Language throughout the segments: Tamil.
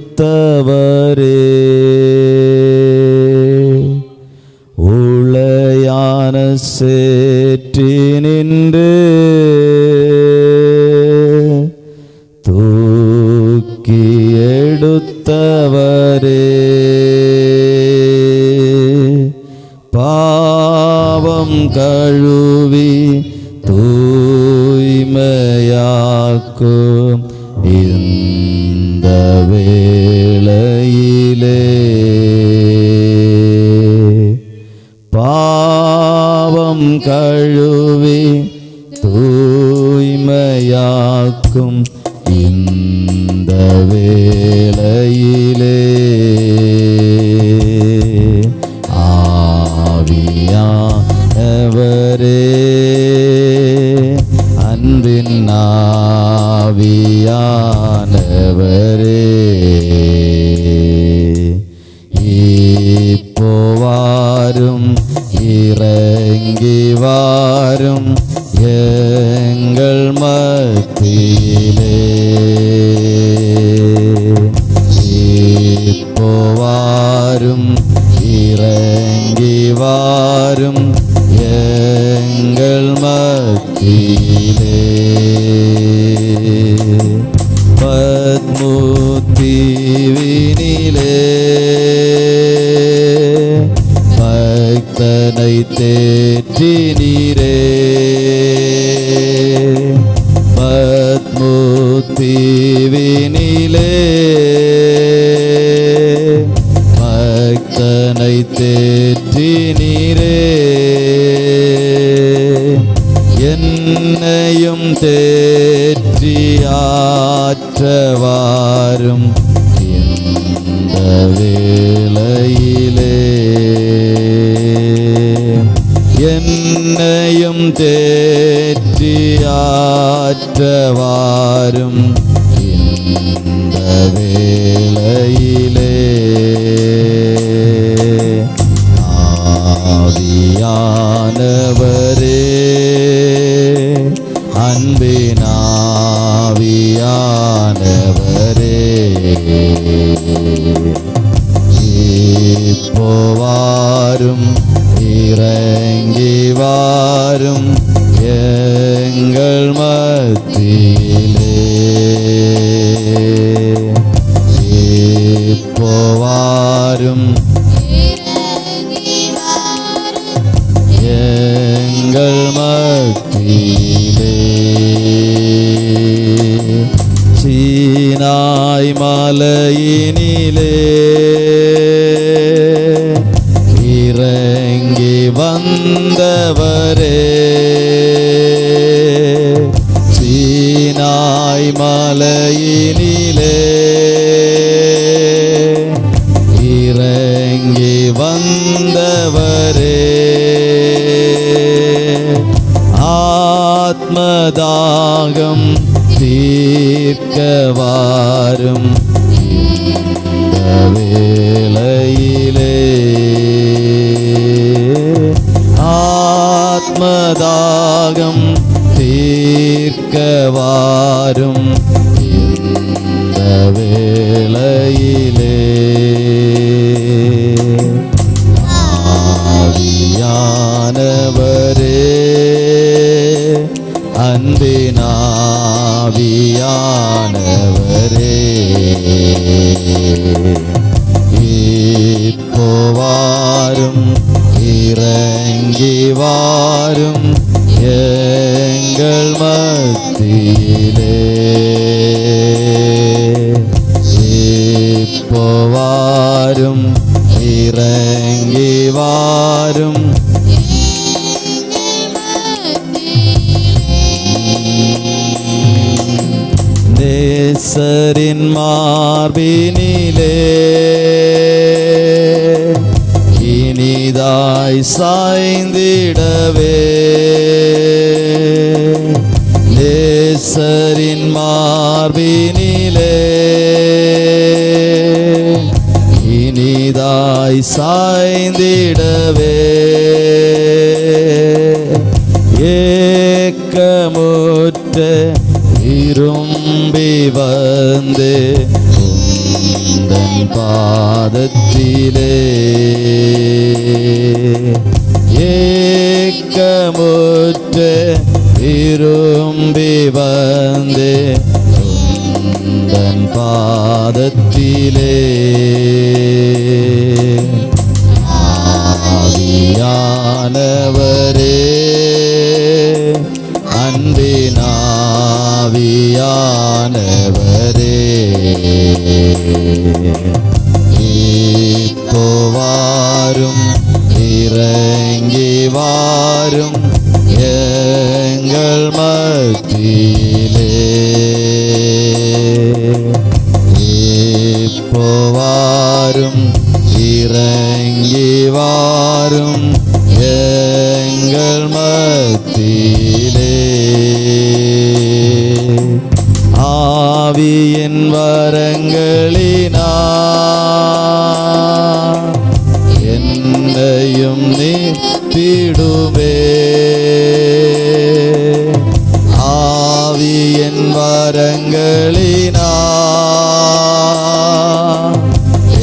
எடுத்தவரே உளையான சேற்றி நின்று தூக்கி எடுத்தவரே பாவம் கழுவி தூய்மையாக்கும் இந்த வேளையிலே பாவம் கழுவி தூய்மையாக்கும் இந்த வேளையிலே ஆவியானவரே அன்பின் ஆவியானவரே இப்போ வாரும் இறங்கி வாரும் எங்கள் மத்தியிலே இப்போ வாரும் இறங்கி வாரும் எங்கள் மத்தியிலே பத்மு தீவினிலே பக்தனை தேற்றி நீரே பத்மு தீவினிலே பக்தனை தேற்றி நீரே என்னையும் தேற்றி ஆற்றவாரும் இந்த வேளையிலே என்னையும் தேற்றி ஆற்றவாரும் இந்த வேளையிலே ஆவியானவரே அன்பின் ஆவியானவரே இப்போ வாரும் இறங்கி வாரும் எங்கள் மத்தியிலே இப்போ வாரும் எங்கள் மத்தியிலே சீனாய் மலையினிலே இறங்கி வந்தவரே சீனாய் மலையினிலே இறங்கி வந்தவரே ஆத்மதாகம் தீர்க்க வாரும் இந்த வேளையிலே ஆத்மதாகம் தீர்க்க வாரும் இந்த வேளையிலே ஆவியானவரே அன்பின் ஆவியானவரே இப்போ வாரும் இறங்கி வாரும் எங்கள் மத்தியிலே இப்போ வாரும் இறங்கி வாரும் நேசரின் மார்பினிலே இனிதாய் சாய்ந்திடவே நேசரின் மார்பினிலே இனிதாய் சாய்ந்திடவே ஏக்கமுற்ற விரும்பி வந்தே உந்தன் பாதத்திலே ஏக்கமுற்று விரும்பி வந்தே உந்தன் பாதத்திலே ஆவியானவரே அன்பினாவியானவரே இப்போ வாரும் இறங்கி வாரும் எங்கள் மத்தியிலே இப்போ வாரும் இறங்கி வாரும் எங்கள் மத்தியிலே ஆவியின் வரங்களினால் என்னையும் நீட்டிடுமே ஆவியின் வரங்களினால்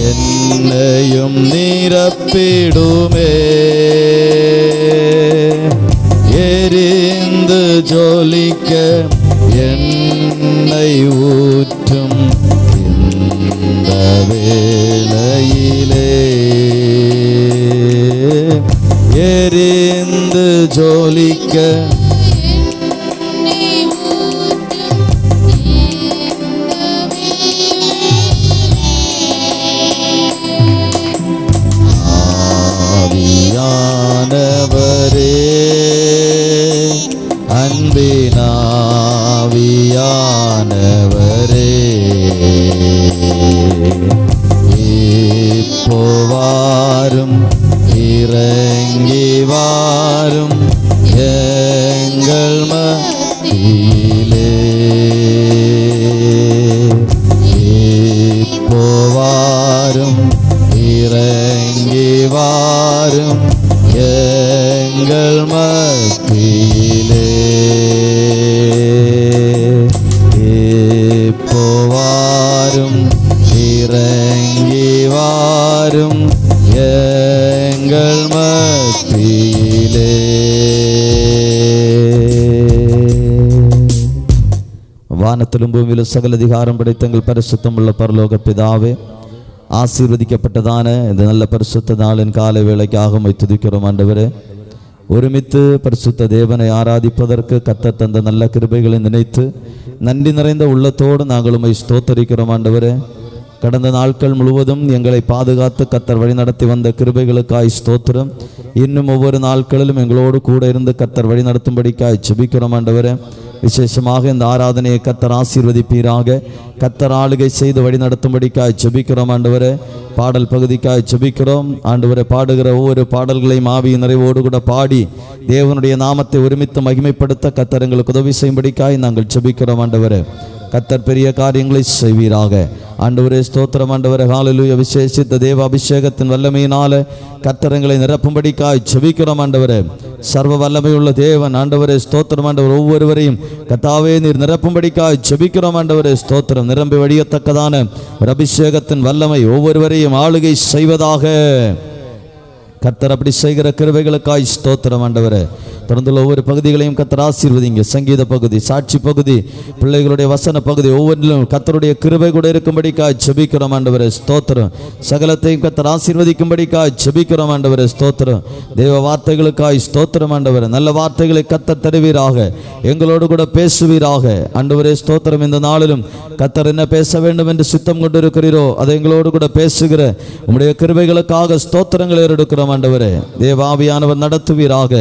என்னையும் நிரப்பிடுமே எரிந்து ஜொலிக்க எண்ணெய் ஊற்றும் இந்த வேளையிலே எரிந்து ஜொலிக்க ஆவியானவரே அன்பினாவியானவரே இப்போ வாரும் இறங்கி வாரும் எங்கள் மத்தியிலே இப்போ வாரும் இறங்கி வாரும் எங்கள் மத்தியிலே இப்போ வாரும் இறங்கி வாரும் எங்கள் மத்தியிலே. வானத்திலும் பூமியிலும் சகல அதிகாரம் படைத்த எங்கள் பரிசுத்தம் உள்ள பரலோக பிதாவே, ஆசீர்வதிக்கப்பட்டதான இந்த நல்ல பரிசுத்த நாளின் காலை வேளைக்காக உம்மை துதிக்கிறோம் ஆண்டவரே. ஒருமித்து பரிசுத்த தேவனை ஆராதிப்பதற்கு கர்த்தர் தந்த நல்ல கிருபைகளை நினைத்து நன்றி நிறைந்த உள்ளத்தோடு நாங்கள் உம்மை ஸ்தோத்தரிக்கிறோம் ஆண்டவரே. கடந்த நாட்கள் முழுவதும் எங்களை பாதுகாத்து கர்த்தர் வழிநடத்தி வந்த கிருபைகளுக்காய் ஸ்தோத்திரம். இன்னும் ஒவ்வொரு நாட்களிலும் எங்களோடு கூட இருந்து கர்த்தர் வழிநடத்தும்படிக்காய் ஜெபிக்கிறோம் ஆண்டவரே. விசேஷமாக இந்த ஆராதனையை கர்த்தர் ஆசீர்வதிப்பீராக. கர்த்தர் ஆளுகை செய்து வழி நடத்தும்படிக்காய் ஜெபிக்கிறோம் ஆண்டவரே. பாடல் பகுதிக்காய் ஜெபிக்கிறோம் ஆண்டவரே. பாடுகிற ஒவ்வொரு பாடல்களையும் ஆவியின் நிறைவோடு கூட பாடி தேவனுடைய நாமத்தை ஒருமித்து மகிமைப்படுத்த கர்த்தர் எங்களுக்கு உதவி செய்யும்படிக்காய் நாங்கள் ஜெபிக்கிறோம் ஆண்டவரே. கர்த்தர் பெரிய காரியங்களை செய்வீராக ஆண்டவரே. ஸ்தோத்திரம் ஆண்டவரே. ஹல்லேலூயா. விசேஷித்த தேவ அபிஷேகத்தின் வல்லமையினால கர்த்தர் எங்களை நிரப்பும்படிக்காய் ஜெபிக்கிறோம் ஆண்டவரே. சர்வ வல்லமையுள்ள தேவன் ஆண்டவரே. ஸ்தோத்திரம் ஆண்டவர். ஒவ்வொருவரையும் கர்த்தாவே நீர் நிரப்பும்படிக்காய் ஜெபிக்கிறோம் ஆண்டவரே. ஸ்தோத்திரம். நிரம்பி வழியத்தக்கதான ஒரு அபிஷேகத்தின் வல்லமை ஒவ்வொருவரையும் ஆளுகை செய்வதாக. கர்த்தர் அப்படி செய்கிற கிருபைகளுக்காய் ஸ்தோத்திரம் ஆண்டவரே. தொடர்ந்துள்ள ஒவ்வொரு பகுதிகளையும் கர்த்தர் ஆசீர்வதிங்க. சங்கீத பகுதி, சாட்சி பகுதி, பிள்ளைகளுடைய வசன பகுதி ஒவ்வொன்றிலும் கர்த்தருடைய கிருபை கூட இருக்கும்படிக்காய் ஜெபிக்கிறோம் ஆண்டவரே. ஸ்தோத்திரம். சகலத்தையும் கர்த்தர் ஆசீர்வதிக்கும்படிக்காய் ஜெபிக்கிறோம் ஆண்டவரே. ஸ்தோத்திரம். தேவ வார்த்தைகளுக்காய் ஸ்தோத்திரம் ஆண்டவரே. நல்ல வார்த்தைகளை கர்த்தர் தருவீராக. எங்களோடு கூட பேசுவீராக ஆண்டவரே. ஸ்தோத்திரம். இந்த நாளிலும் கர்த்தர் என்ன பேச வேண்டும் என்று சித்தம் கொண்டிருக்கிறீரோ அதை எங்களோடு கூட பேசுகிற உம்முடைய கிருபைகளுக்காக ஸ்தோத்திரங்களை எடுக்கிறோம் ஆண்டவரே. தேவாவியானவர் நடத்துவீராக,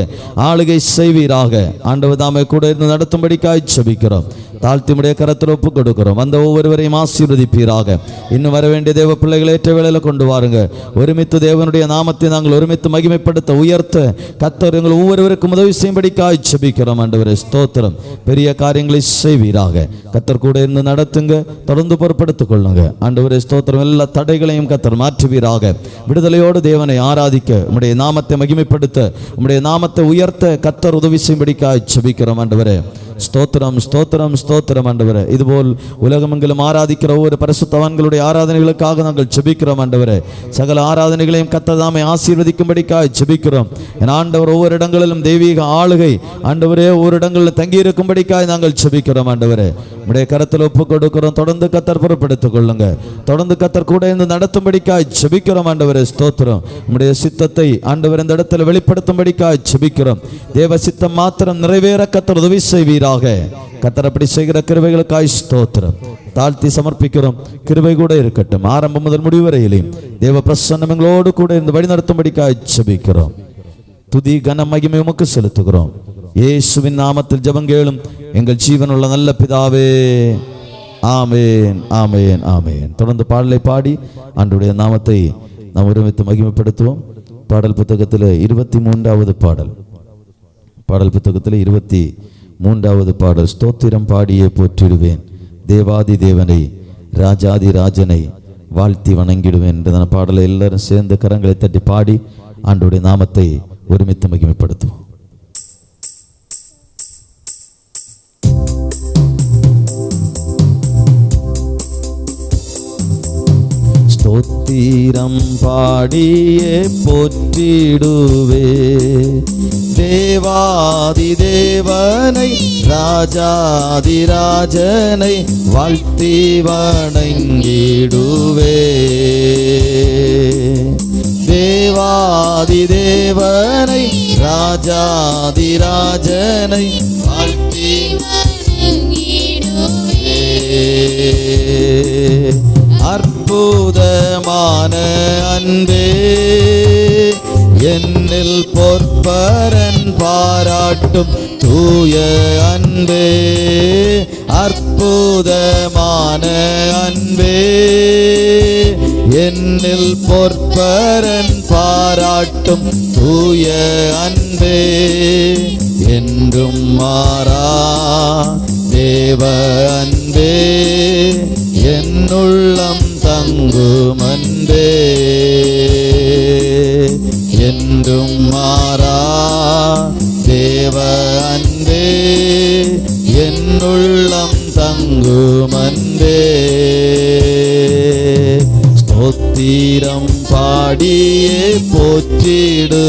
ஆளுகை செய்வீராக. ஆண்டவர் தாமே கூட இருந்து நடத்தும்படிக்காய் ஜெபிக்கிறோம். தாழ்த்தி உம்முடைய கரத்தில் ஒப்புக் கொடுக்கிறோம். அந்த ஒவ்வொருவரையும் ஆசீர்வதிப்பீராக. இன்னும் வர வேண்டிய தேவ பிள்ளைகளை ஏற்ற வேளையில் கொண்டு வாருங்க. ஒருமித்து தேவனுடைய நாமத்தை நாங்கள் ஒருமித்து மகிமைப்படுத்த உயர்த்த கர்த்தர் எங்கள் ஒவ்வொருவருக்கும் உதவி செய்யும்படிக்காய் ஜெபிக்கிறோம் ஆண்டவரே. ஸ்தோத்திரம். பெரிய காரியங்களை செய்வீராக. கர்த்தர் கூட இருந்து நடத்துங்க. தொடர்ந்து பொறுப்படுத்திக் கொள்ளுங்க ஆண்டவரே. ஸ்தோத்திரம். எல்லா தடைகளையும் கர்த்தர் மாற்றுவீராக. விடுதலையோடு தேவனை ஆராதிக்க, உம்முடைய நாமத்தை மகிமைப்படுத்த, உம்முடைய நாமத்தை உயர்த்த கர்த்தர் உதவி செய்யும்படிக்காய் ஜெபிக்கிறோம் ஆண்டவரே. ஸ்தோத்திரம் ஸ்தோத்திரம் ஸ்தோத்திரம் ஆண்டவரே. இதுபோல் உலகமெங்கிலும் ஆராதிக்கிற ஒவ்வொரு பரிசுத்தவான்களுடைய ஆராதனைகளுக்காக நாங்கள் ஜெபிக்கிறோம் ஆண்டவரே. சகல ஆராதனைகளையும் கர்த்தர் தாமே ஆசீர்வதிக்கும்படிக்காய் ஜெபிக்கிறோம். என் ஆண்டவர் ஒவ்வொரு இடங்களிலும் தெய்வீக ஆளுகை ஆண்டவரே ஒவ்வொரு இடங்களிலும் தங்கி இருக்கும்படிக்காய் நாங்கள் ஜெபிக்கிறோம் ஆண்டவரே. உடைய கரத்தில் ஒப்பு கொடுக்கிறோம். தொடர்ந்து கர்த்தர் பொறுப்படுத்திக் கொள்ளுங்க. தொடர்ந்து கர்த்தர் கூட இருந்து நடத்தும்படிக்காய் ஜெபிக்கிறோம் ஆண்டவரே. ஸ்தோத்திரம். உடைய சித்தத்தை ஆண்டவர் இந்த இடத்துல வெளிப்படுத்தும்படிக்காய் ஜெபிக்கிறோம். தேவ சித்தம் மாத்திரம் நிறைவேற கர்த்தர் உதவி செய்வீராக. கர்த்தர் அப்படி செய்கிற கிருபைகளுக்காய் ஸ்தோத்திரம். தாழ்த்தி சமர்ப்பிக்கிறோம். கிருபை கூட இருக்கட்டும். ஆரம்பம் முதல் முடிவு வரையிலையும் தேவ பிரசன்னம் எங்களோடு கூட இருந்து வழி நடத்தும்படிக்காய் ஜெபிக்கிறோம். துதி கன மகிமை உமக்கு செலுத்துகிறோம். இயேசுவின் நாமத்தில் ஜெபம் கேளும் எங்கள் ஜீவனுள்ள நல்ல பிதாவே. ஆமேன் ஆமேன் ஆமேன். தொடர்ந்து பாடலை பாடி ஆண்டவருடைய நாமத்தை நாம் ஒருமித்து மகிமைப்படுத்துவோம். பாடல் புத்தகத்தில் 23வது பாடல். பாடல் புத்தகத்தில் 23வது பாடல். ஸ்தோத்திரம் பாடியே போற்றிடுவேன் தேவாதி தேவனை ராஜாதி ராஜனை வாழ்த்தி வணங்கிடுவேன் என்ற பாடலை எல்லாரும் சேர்ந்து கரங்களை தட்டி பாடி ஆண்டவருடைய நாமத்தை ஒருமித்து மகிமைப்படுத்துவோம். ஸ்தோத்திரம் பாடியே போற்றிடுவே தேவாதி தேவனை ராஜாதி ராஜனை வாழ்த்தி வணங்கிடுவே தேவாதி தேவனை ராஜாதி ராஜனை வாழ்த்தி வணங்கிடுவே. அற்புதமான அன்பே என்னில் பொற்பரன் பாராட்டும் தூய அன்பே. அற்புதமான அன்பே என்னில் பொற்பரன் பாராட்டும் தூய அன்பே. என்றும் மாறா தேவ அன்பே என்னுள்ளம் தங்கும் அன்பே. என்றும் மாறா தேவ அன்பே என்னுள்ளம் தங்கும் அன்பே. ஸ்தோத்திரம் பாடியே போற்றிடு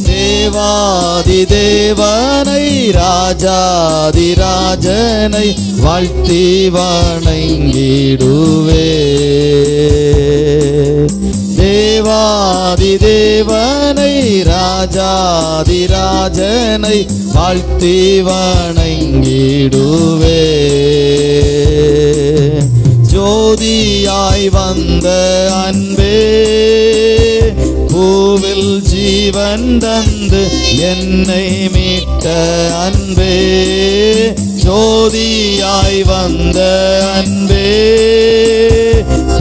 தேவாதி தேவனை ராஜாதி ராஜனை வாழ்த்தி வணங்கிடுவே தேவாதி தேவனை ராஜாதி ராஜனை வாழ்த்தி வணங்கிடுவே. ஜோதியாய் வந்த அன்பே பூவில் ஜீவன் தந்து என்னை மீட்ட அன்பே. ஜோதியாய் வந்த அன்பே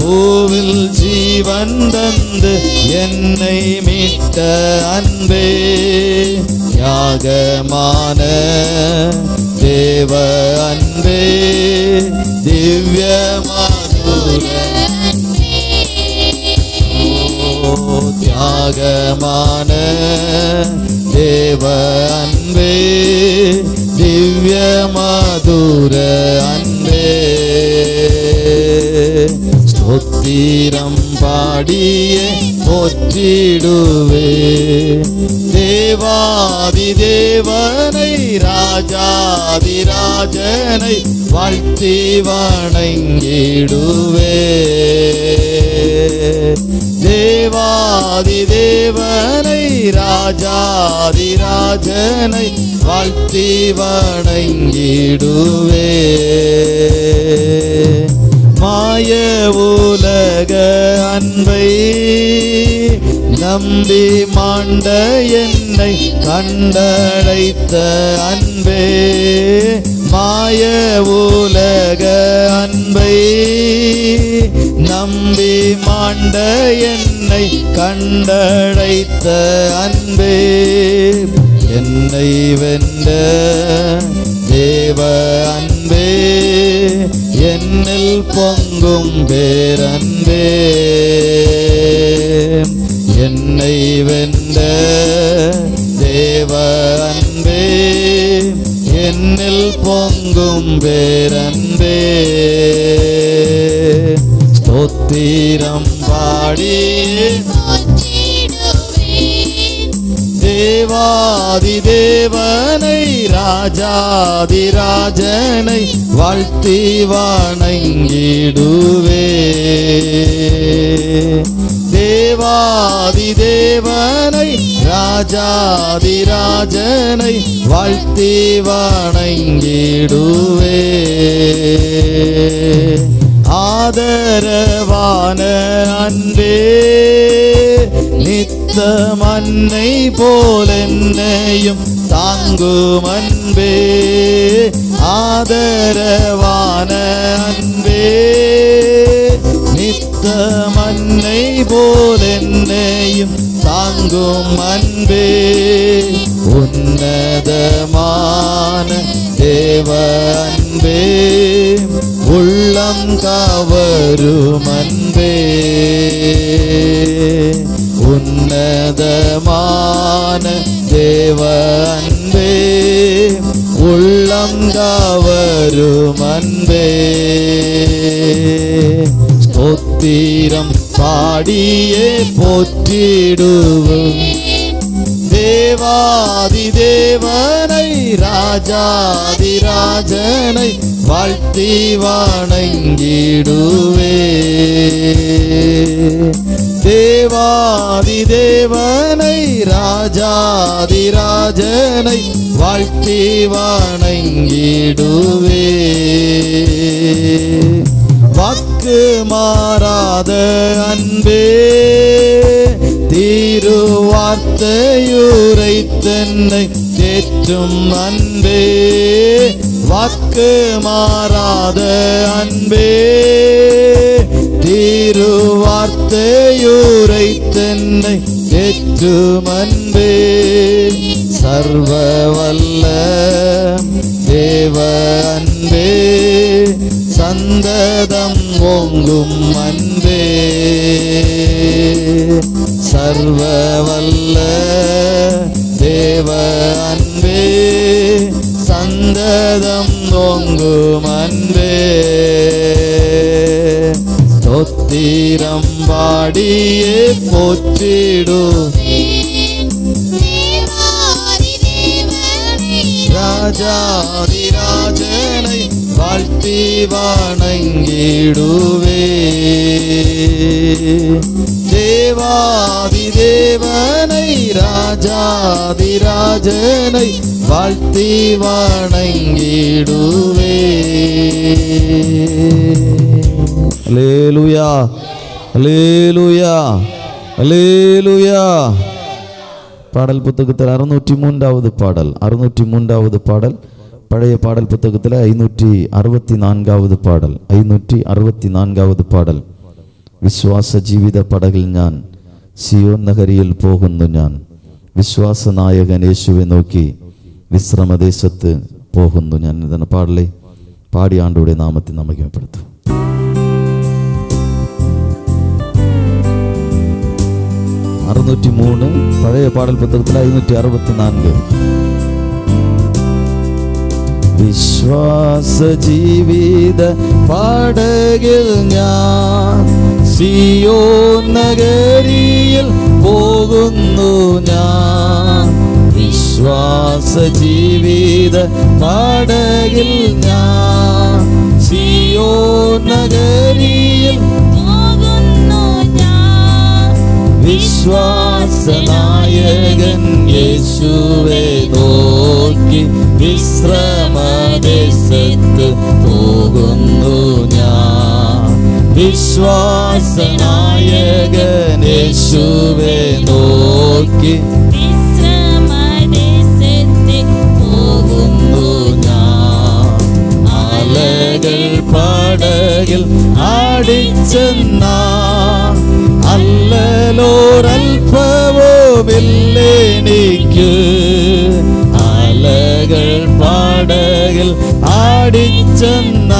பூவில் ஜீவன் தந்து என்னை மீட்ட அன்பே. தியாகமான தேவ அன்பே திவ்ய மதுர தியாகமான தேவ அன்பே திவ்ய மதுர அன்பே. ஸ்தோத்திரம் பாடியே போற்றிடுவே தேவாதி தேவனை ராஜாதி ராஜனை வாழ்த்தி வணங்கிடுவே. தேவாதி தேவனை ராஜாதி ராஜனை வாழ்த்தி வணங்கிடுவே. மாய உலக அன்பை நம்பி மாண்ட என்னை கண்டடைத்த அன்பே. மாய உலக அன்பை நம்பி மாண்ட என்னை கண்டடைத்த அன்பே. என்னை வென்ற தேவ அன்பே என்னில் பொங்கும் பேரன்பே. என்னை வென்ற தேவ அன்பே பொங்கும் பேரன்பே ஸ்தோத்திரம் பாடியே தேவாதி தேவனை ராஜாதி ராஜனை வாழ்த்தி வணங்கிடுவே. தேவாதி தேவனை ராஜாதி ராஜனை வாழ்த்தி வணங்கிடுவே. ஆதரவான அன்பே நித்தம் அன்னை போல் என்னையும் தாங்கும் அன்பே. ஆதரவான அன்பே நித்தம் அன்னை போல் என்னையும் தாங்கும் அன்பே. உன்னதமான தேவ அன்பே உள்ளம் கவரும் அன்பே. உன்னதமான தேவ அன்பே உள்ளம் கவரும் அன்பே. ஸ்தோத்திரம் பாடியே போற்றிடுவோம் தேவாதி தேவனை ராஜாதி ராஜனை வாழ்த்தி வணங்கிடுவே. தேவாதி தேவனை ராஜாதி ராஜனை வாழ்த்தி வணங்கிடுவே. வாக்கு மாறாத அன்பே திருவார்த்தையுரைத்தன்னை தேற்றும் அன்பே. வாக்கு மாறாத அன்பே திருவார்த்தையுரைத்தன்னை தேற்றும் அன்பே. சர்வ வல்ல தேவ அன்பே சந்ததம் ஓங்கும் அன்பே. சர்வ வல்ல தேவ அன்பே சந்ததம் ஓங்கும் அன்பே. ஸ்தோத்திரம் பாடியே போற்றிடுவே ராஜாதி ராஜனை வாழ்த்தி வணங்கிடுவே. தேவாதி தேவனை ராஜாதி ராஜனை வாழ்த்தி வணங்கிடுவே. அல்லேலூயா அல்லேலூயா அல்லேலூயா. பாடல் புத்தகத்தில் 603வது பாடல் 603வது பாடல் பழைய பாடல் புத்தகத்தில் 564வது பாடல் 564வது പാടൽ. വിശ്വാസ ജീവിത പടകിൽ ഞാൻ സിയോൻ നഗരിയിൽ പോകുന്നു ഞാൻ. വിശ്വാസനായകൻ യേശുവെ നോക്കി വിശ്രമദേശത്ത് പോകുന്നു ഞാൻ. എന്ന പാടലെ പാടി ആണ്ടോടെ നാമത്തെ മഹിമപ്പെടുത്തും. പഴയ പാടൽ പുസ്തകത്തിൽ 564. വിശ്വാസ ജീവിത പടകിൽ ഞാൻ സിയോൻ നഗരിയിൽ പോകുന്നു ഞാൻ. വിശ്വാസ ജീവിത പടകിൽ ഞാൻ സിയോൻ നഗരിയിൽ പോകുന്നു ഞാൻ. വിശ്വാസനായകൻ യേശുവെ നോക്കി വിശ്രമദേശത്ത് പോകുന്നു ഞാൻ. വിശ്വാസനായകൻ യേശുവെ നോക്കി വിശ്രമദേശത്ത് പോകുന്നു ഞാൻ. അലകൾ പടകിൽ ആടിച്ചെന്ന അല്ലലോരൽപ്പവുമില്ലെനിക്ക്. അലകൾ പടകിൽ ആടിച്ചെന്ന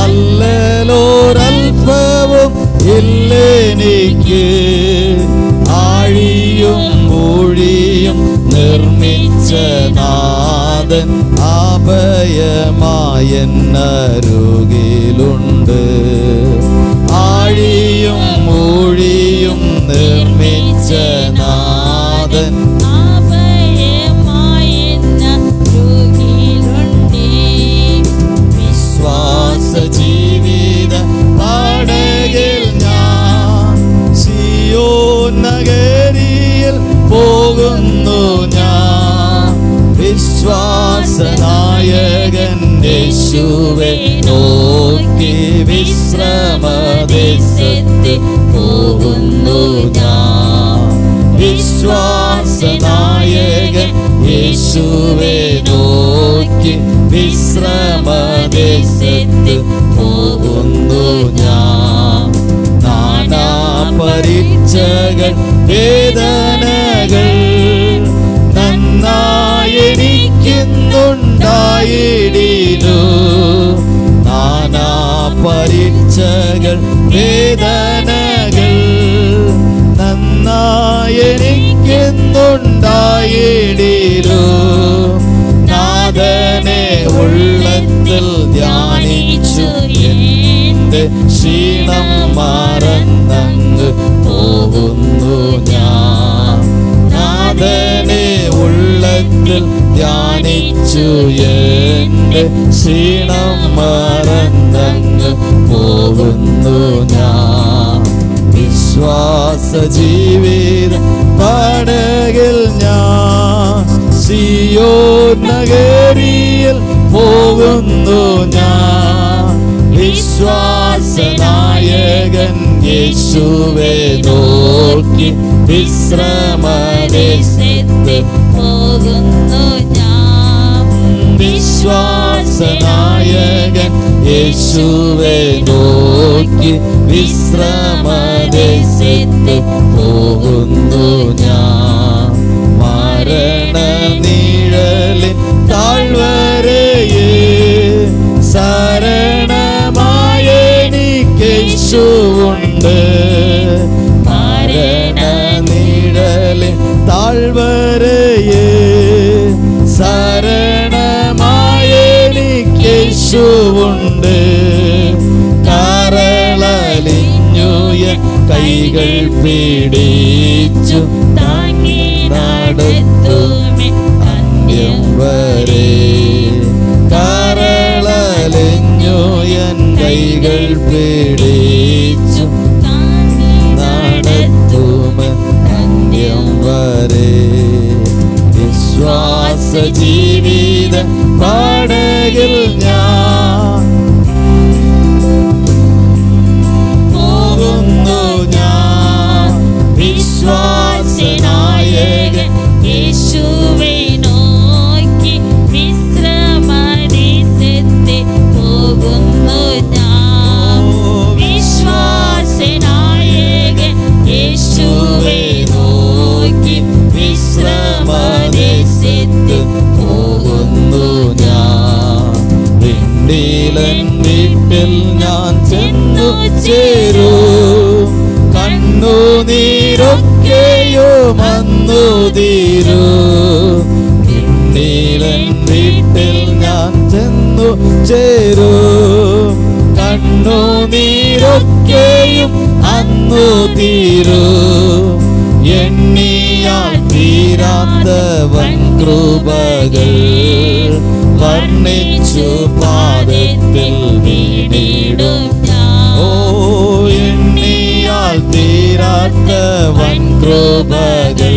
അല്ലലോരൽപ്പവും ഇല്ലെനിക്ക്. ആഴിയും ഊഴിയും നിർമ്മിച്ച നാഥൻ അഭയമായെന്നരുകിലുണ്ട്. ആഴിയും ഊഴിയും നിർമ്മിച്ച നാഥൻ വിശ്വാസ ജീവിത പടകിൽ ഞാൻ സിയോൻ നഗരിയിൽ പോകുന്നു ഞാൻ. വിശ്വാസനായകൻ യേശുവെ നോക്കി വിശ്രമദേശത്ത് പോകുന്നു ഞാൻ. വിശ്വാസനായകൻ യേശുവെ നോക്കി വിശ്രമദേശത്ത് പോകുന്നു ഞാൻ. നാനാ പരീക്ഷകൾ വേദനകൾ നന്നായെനിക്കുന്നുണ്ടായിടിനു. നാനാ പരീക്ഷകൾ വേദനകൾ നന്നായെനിക്കുന്നുണ്ടായിടിനു. നാഥനെ ഉള്ളത്തിൽ ധ്യാനിച്ചു എന്റെ ക്ഷീണം മറന്നങ്ങ് പോകുന്നു ഞാൻ. നാഥനെ ഉള്ളത്തിൽ ധ്യാനിച്ചു എന്റെ ക്ഷീണം മറന്നങ്ങ് പോകുന്നു ഞാൻ. വിശ്വാസ ജീവിത പടകിൽ ഞാൻ സിയോൻ നഗരിയിൽ പോകുന്നു ഞാൻ. വിശ്വാസനായകൻ യേശുവെ നോക്കി വിശ്രമദേശത്ത് പോകുന്നു ഞാൻ. വിശ്വാസനായകൻ യേശുവെ നോക്കി വിശ്രമദേശത്ത് പോകുന്നു ഞാൻ. മരണനിഴലിൻ താഴ്വരയെ ശരണമായെനിക്കേശുവുണ്ട്. മരണനിഴലിൻ താഴ്വരയെ ശരണമായെനിക്കേശുവുണ്ട്. കരളലിഞ്ഞുയ കൈകൾ പിടിച്ചു താങ്ങി നടത്തുമേ അന്ത്യം വരെ. കരളലിഞ്ഞുയൻ കൈകൾ പിടിച്ചു നടത്തുമേ അന്ത്യം വരെ. വിശ്വാസ ജീവിത പടകിൽ ഞാൻ പോകുന്നു ഞാൻ. വിശ്വാസനായകൻ യേശുവെ നോക്കി വിശ്രമദേശത്ത് പോകുന്നു ഞാൻ. വിശ്വാസനായകൻ യേശുവെ നോക്കി വിശ്രമദേശത്ത് പോകുന്നു ഞാൻ. വിണ്ടിലൻ വീട്ടിൽ ഞാൻ ചെന്നു ചേരൂ. കണ്ണുനീരൊക്കെയും അന്നു തീരൂ. വിണ്ടിലൻ വീട്ടിൽ ഞാൻ ചെന്നു ചേരൂ. കണ്ണുനീരൊക്കെയും അന്നു തീരൂ. എണ്ണിയാൽ തീരാത്ത വൻകൃപകൾ വർണ്ണിച്ചു പാദത്തിൽ വീണിടും ഞാൻ. ഓ എണ്ണിയാൽ തീരാത്ത വൻകൃപകൾ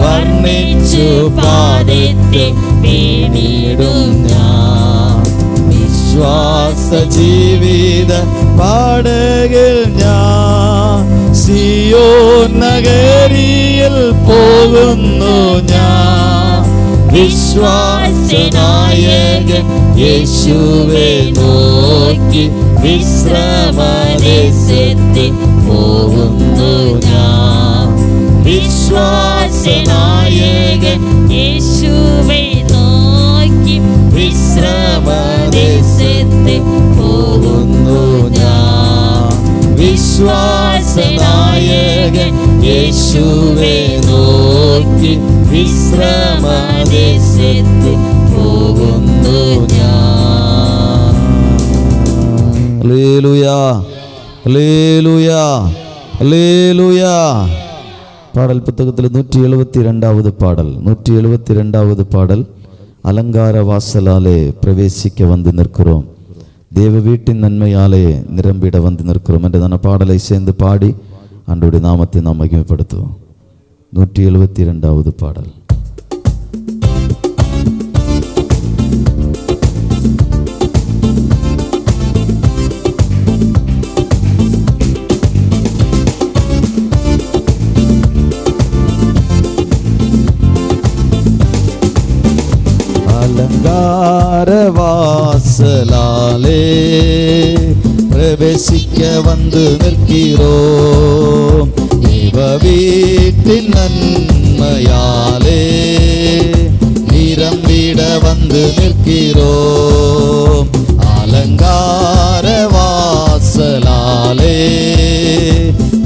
വർണ്ണിച്ചു പാദത്തിൽ വീണിടും ഞാൻ. വിശ്വാസ ജീവിത പടകിൽ ഞാൻ സിയോൻ നഗരിയിൽ പോകുന്നു ഞാൻ. വിശ്വാസനായകൻ യേശുവെ നോക്കി വിശ്രമദേശത്ത് പോകുന്നു ഞാൻ. വിശ്വാസനായകൻ യേശുവെ നോക്കി വിശ്രമദേശത്ത് പോകുന്നു ഞാൻ. വിശ്വാസ நேசநாயகன் இயேசுவை நோக்கி വിശ്രമദേശത്ത് പോകുന്നു ഞാൻ. ഹല്ലേലൂയാ, ഹല്ലേലൂയാ, ഹല്ലേലൂയാ. பாடல் புத்தகத்தில் 172வது பாடல், 172வது பாடல். அலங்கார வாசலாலே பிரவேசிக்க வந்து நிற்கிறோம், தேவ வீட்டின் நன்மையாலே நிரம்பிட வந்து நிற்கிறோம் என்றதான பாடலை சேர்ந்து பாடி ஆண்டவருடைய நாமத்தை நாம் மகிமைப்படுத்துவோம். 172வது பாடல். அலங்கார வாசலாலே பிரவேசிக்க வந்து நிற்கிறோம், தேவ வீட்டின் நன்மையாலே நிரம்பிட வந்து நிற்கிறோம். அலங்கார வாசலாலே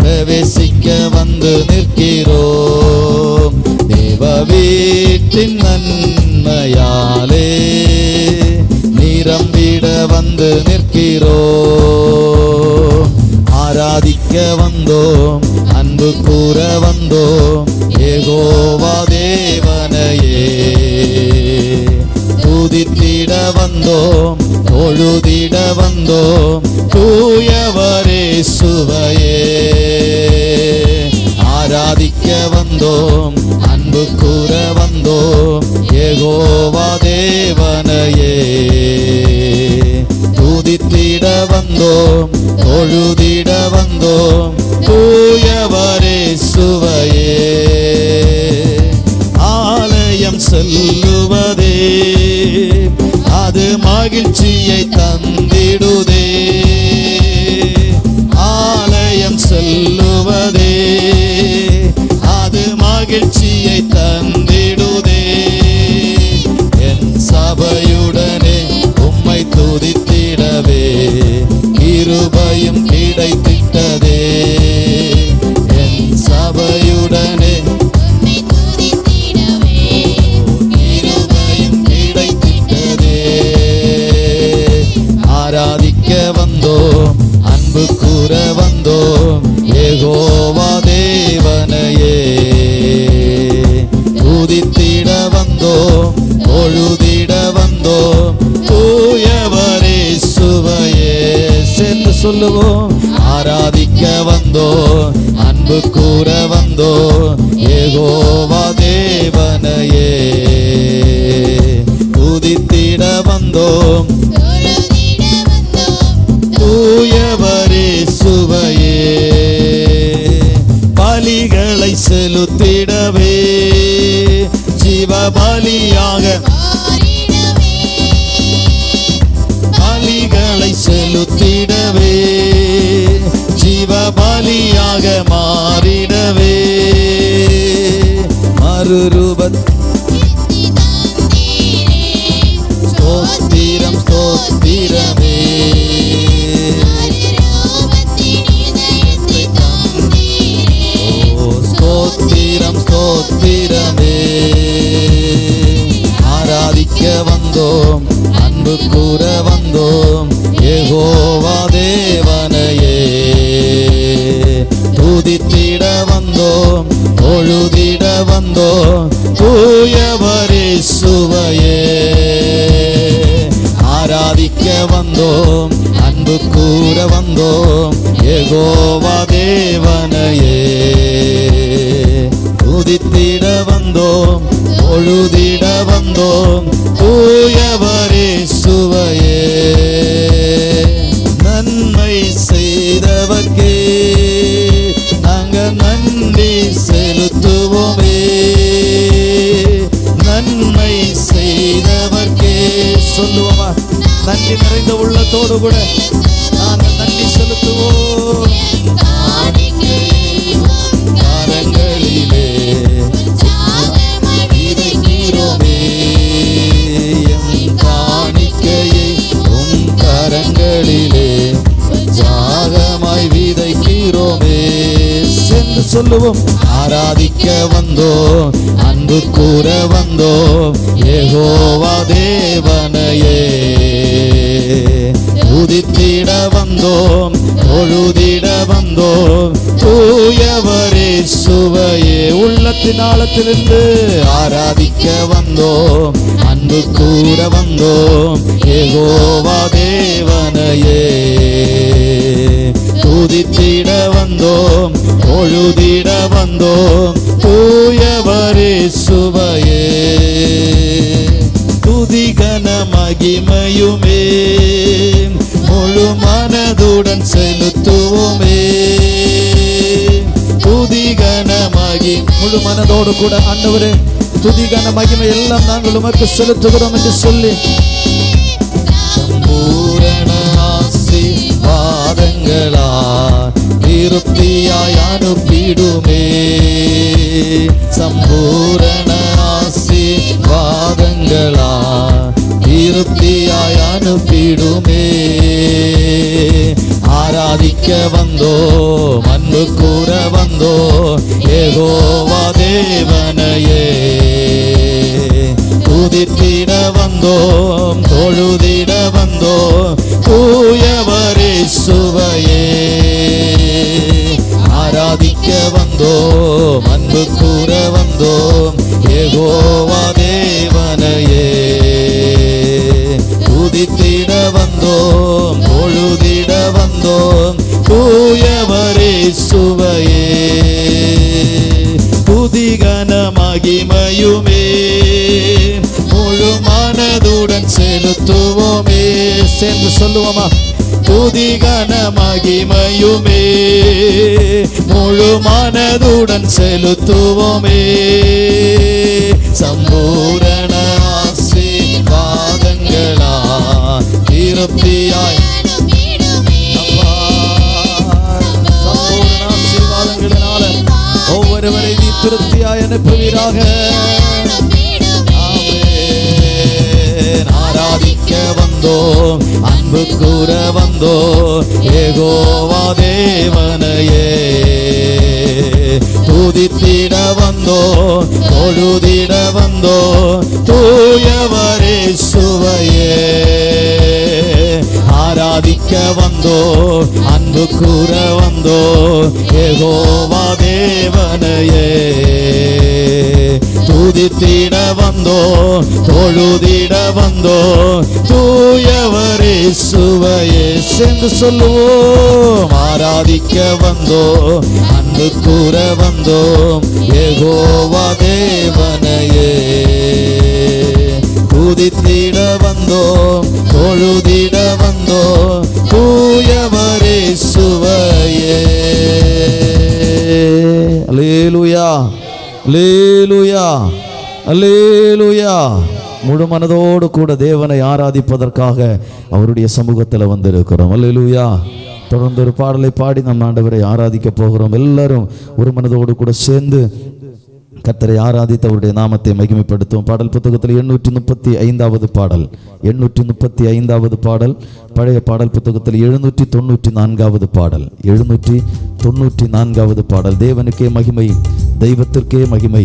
பிரவேசிக்க வந்து நிற்கிறோம், தேவ வீட்டின் நன்மையாலே நிரம்பிட வந்து நிற்கிறோம். ஆராதிக்க வந்தோம், அன்பு கூற வந்தோம், யெகோவா தேவனையே துதித்திட வந்தோம், தொழுதிட வந்தோம், தூயவரே சுவையே. ஆராதிக்க வந்தோம், அன்பு கூற வந்தோம், யெகோவா தேவனையே துதித்திட வந்தோம், தொழுதிட வந்தோம், தூயவரே சுவையே. ஆலயம் செல்லுவதே அது மகிழ்ச்சியை தந்திடுதே, ஆலயம் செல்லுவதே அது மகிழ்ச்சியை தந்திடுதே. என் சபையுடனே உம்மை துதித்திடவே கிருபையும் கிடைத்திட்டதே, என் சபையுடனே கிருபையும் கிடைத்திட்டதே. ஆராதிக்க வந்தோம், அன்பு கூற வந்தோம், யெகோவா தேவனையே துதித்திட வந்தோம், தொழுதிட வந்தோம், தூயவரே சுவையே. சேர்ந்து சொல்லுவோம். ஆராதிக்க வந்தோம், அன்பு கூற வந்தோம், யெகோவா தேவனையே துதித்திட வந்தோம், தூயவரே சுவையே. பலிகளை செலுத்திடவே ஜீவபலியாக, பலிகளை செலுத்திடவே ஜீவபலியாக மாறிடவே, மறுரூபத் ஸ்தோத்திரம் ஸ்தோத்திரமே. ஸ்தோத்திரம் ஸ்தோத்திரமே. ஆராதிக்க வந்தோம், அன்பு கூற வந்தோம், யெகோவா தேவனையே துதித்திட வந்தோம், தொழுதிட வந்தோம், தூயவரே சுவையே. ஆராதிக்க வந்தோம், அன்பு கூற வந்தோம், யெகோவா தேவனையே துதித்திட வந்தோம், தொழுதிட வந்தோம், தூயவரே சுவையே. நன்மை செய்தவர்க்கே நாங்கள் நன்றி செலுத்துவோமே, நன்மை செய்தவர்க்கே சொல்லுவோமா, நன்றி நிறைந்த உள்ளத்தோடு கூட நாங்கள் நன்றி செலுத்துவோம். கரங்களிலே இதைக்கிறோமே, எம் காணிக்கையை உம் சொல்லுவோம். ஆராதிக்க வந்தோம், அன்பு கூற வந்தோம், யெகோவா தேவனையே. துதித்திட வந்தோம், தொழுதிட வந்தோம், தூயவரே சுவையே. உள்ளத்தின் ஆழத்திலிருந்து ஆராதிக்க வந்தோம், அன்பு கூற வந்தோம், யெகோவா தேவனையே. துதித்திட வந்தோம், தொழுதிட வந்தோம், தூயவரே சுவையே. துதிகன மகிமையுமே முழு மனதுடன் செலுத்துவோமே. துதிகன முழு மனதோடு கூட ஆண்டவரே துதிகன மகிமை எல்லாம் நாங்கள் உமக்கு செலுத்துகிறோம் என்று சொல்லி சம்பூரண ஆசீர்வாதங்களா திருப்தியாய் அனுப்பிடுமே. சம்பூரண ஆசீர்வாதங்களா திருப்தியாய் அனுப்பிடுமே. ஆராதிக்க வந்தோம், அன்பு கூற வந்தோம், யெகோவா தேவனையே. துதித்திட வந்தோம், தொழுதிட வந்தோம், தூயவரே சுவையே. ஆராதிக்க வந்தோம், அன்பு கூற வந்தோம், யெகோவா தேவனையே. துதித்திட வந்தோம், தொழுதிட வந்தோம், தூயவரே சுவையே. துதிகன மகிமையுமே முழு மனதுடன் செலுத்துவோமே. சேர்ந்து சொல்லுவோமா? துதிகன மகிமையுமே முழு மனதுடன் செலுத்துவோமே. சம்பூரண ஆசீர்வாதங்களா திருப்தியாய் சம்பூரண ஆசீர்வாதங்களினால ஒவ்வொருவரை நீ திருப்தியாய் அனுப்புவீராக. ஆராதிக்க வந்தோம், அன்பு கூற வந்தோம், யெகோவா தேவனையே. துதித்திட வந்தோம், தொழுதிட வந்தோம், தூயவரே சுவையே. ஆராதிக்க வந்தோம், அன்பு கூற வந்தோம், யெகோவா தேவனையே. துதித்திட வந்தோம், தொழுதிட வந்தோம், தூயவரே சுவையே. சேர்ந்து சொல்லுவோம். ஆராதிக்க வந்தோம், அன்பு கூற வந்தோம், யெகோவா தேவனையே. துதித்திட வந்தோம், தொழுதிட வந்தோம், தூயவரே சுவையே. அல்லேலூயா, அல்லேலூயா, அல்லேலூயா. முழு மனதோடு கூட தேவனை ஆராதிப்பதற்காக அவருடைய சமூகத்தில் வந்திருக்கிறோம். அல்லேலூயா. தொடர்ந்து ஒரு பாடலை பாடி நம் ஆண்டவரை ஆராதிக்க போகிறோம். எல்லாரும் ஒரு மனதோடு கூட சேர்ந்து கர்த்தரை ஆராதித்து அவருடைய நாமத்தை மகிமைப்படுத்தும். பாடல் புத்தகத்தில் 835வது பாடல், 835வது பாடல். பழைய பாடல் புத்தகத்தில் 794வது பாடல், 794வது பாடல். தேவனுக்கே மகிமை, தெய்வத்திற்கே மகிமை,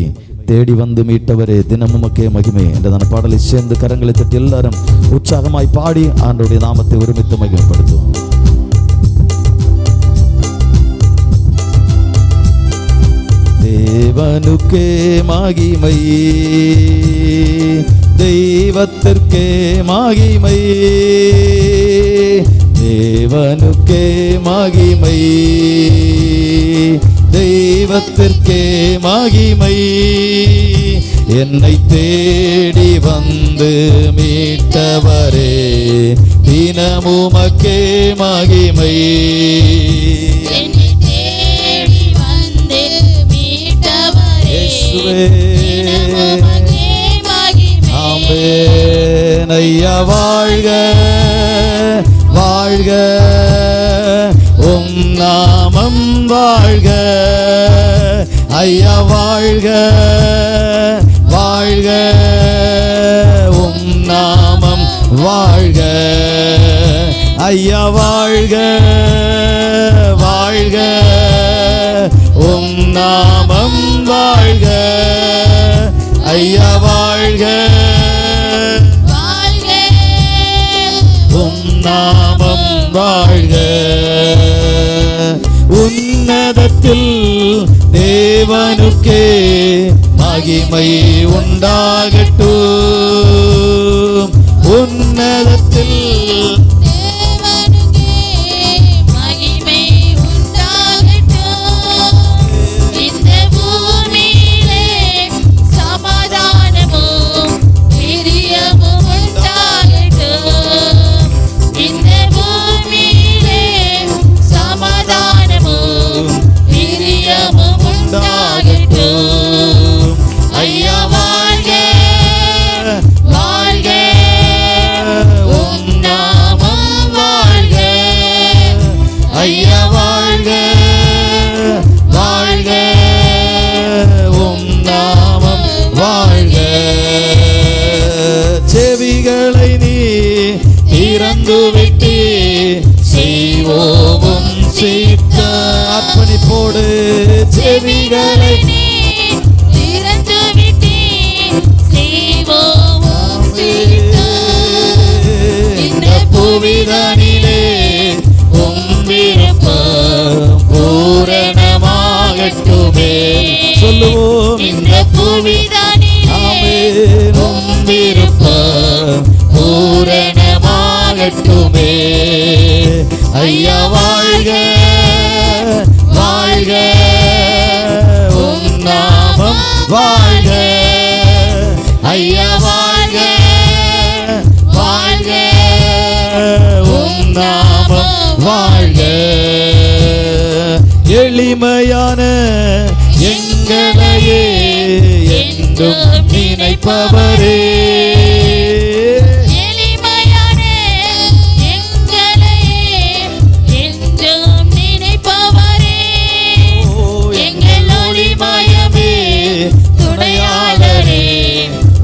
தேடி வந்து மீட்டவரே தினமுமக்கே மகிமை என்றதான பாடலை சேர்ந்து கரங்களை தட்டி எல்லாரும் உற்சாகமாய் பாடி ஆண்டவருடைய நாமத்தை ஒருமித்து மகிமைப்படுத்துவோம். தேவனுக்கே மகிமை, தெய்வத்திற்கே மகிமை, தேவனுக்கே மகிமை, தெய்வத்திற்கே மகிமை. என்னை தேடி வந்து மீட்டவரே தினமுமக்கே மகிமை. ஆமென். ஐயா வாழ்க வாழ்க, உம் நாமம் வாழ்க. ஐயா வாழ்க வாழ்க, உம் நாமம் வாழ்க. ஐயா வாழ்க வாழ்க, உம் வாழ்க, ஐயா வாழ்க, உம் நாமம் வாழ்க. உன்னதத்தில் தேவனுக்கே மகிமை உண்டாகட்டும். உன்னதத்தில் ஐயா வாழ்க, வாழ்க, உம் நாமம் வாழ்க, ஐயா வாழ்க, வாழ்க, உம் நாமம் வாழ்க. செவிகளை நீ திறந்து விட்டு செய்வோமும் சீர்த்த அர்ப்பணிப்போடு. செவிகளை புவிதனிலே உம் விருப்பம் பூரணமாகட்டுமே. சொல்லுவோம், இந்த புவிதனிலே உம் விருப்பம் பூரணமாகட்டுமே. ஐயா வாழ்க, வாழ்க, உம் நாமம் வாழ்க, ஐயா வாழ்க, வாழ்க, உம் நாமம் வாழ்க. எளிமையான எங்களையே என்றும் நினைப்பவரே, எங்கள் ஒளிமயமே துணையாளரே,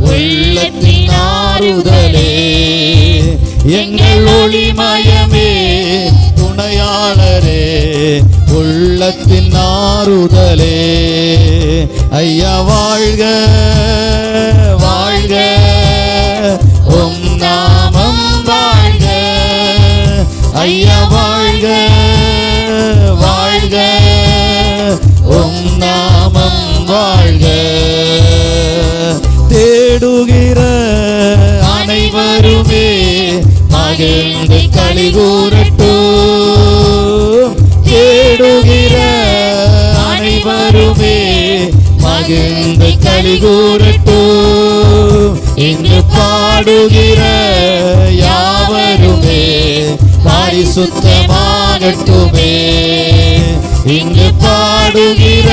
உள்ளத்தின் ஆறுதலே. எங்கள் ஒளிமயமே துணையாளரே, உள்ளத்தின் ஆறுதலே. ஐயா வாழ்க, வாழ்க, உம் நாமம் வாழ்க, ஐயா வாழ்க, வாழ்க, உம் நாமம் வாழ்க. தேடுகிற அனைவருமே மகிழ்ந்து களி கூறட்டும். தேடுகிற அனைவருமே மகிழ்ந்து களி கூறட்டும். இங்கு பாடுகிற யாவருமே பரிசுத்தமாகட்டுமே. இங்கு பாடுகிற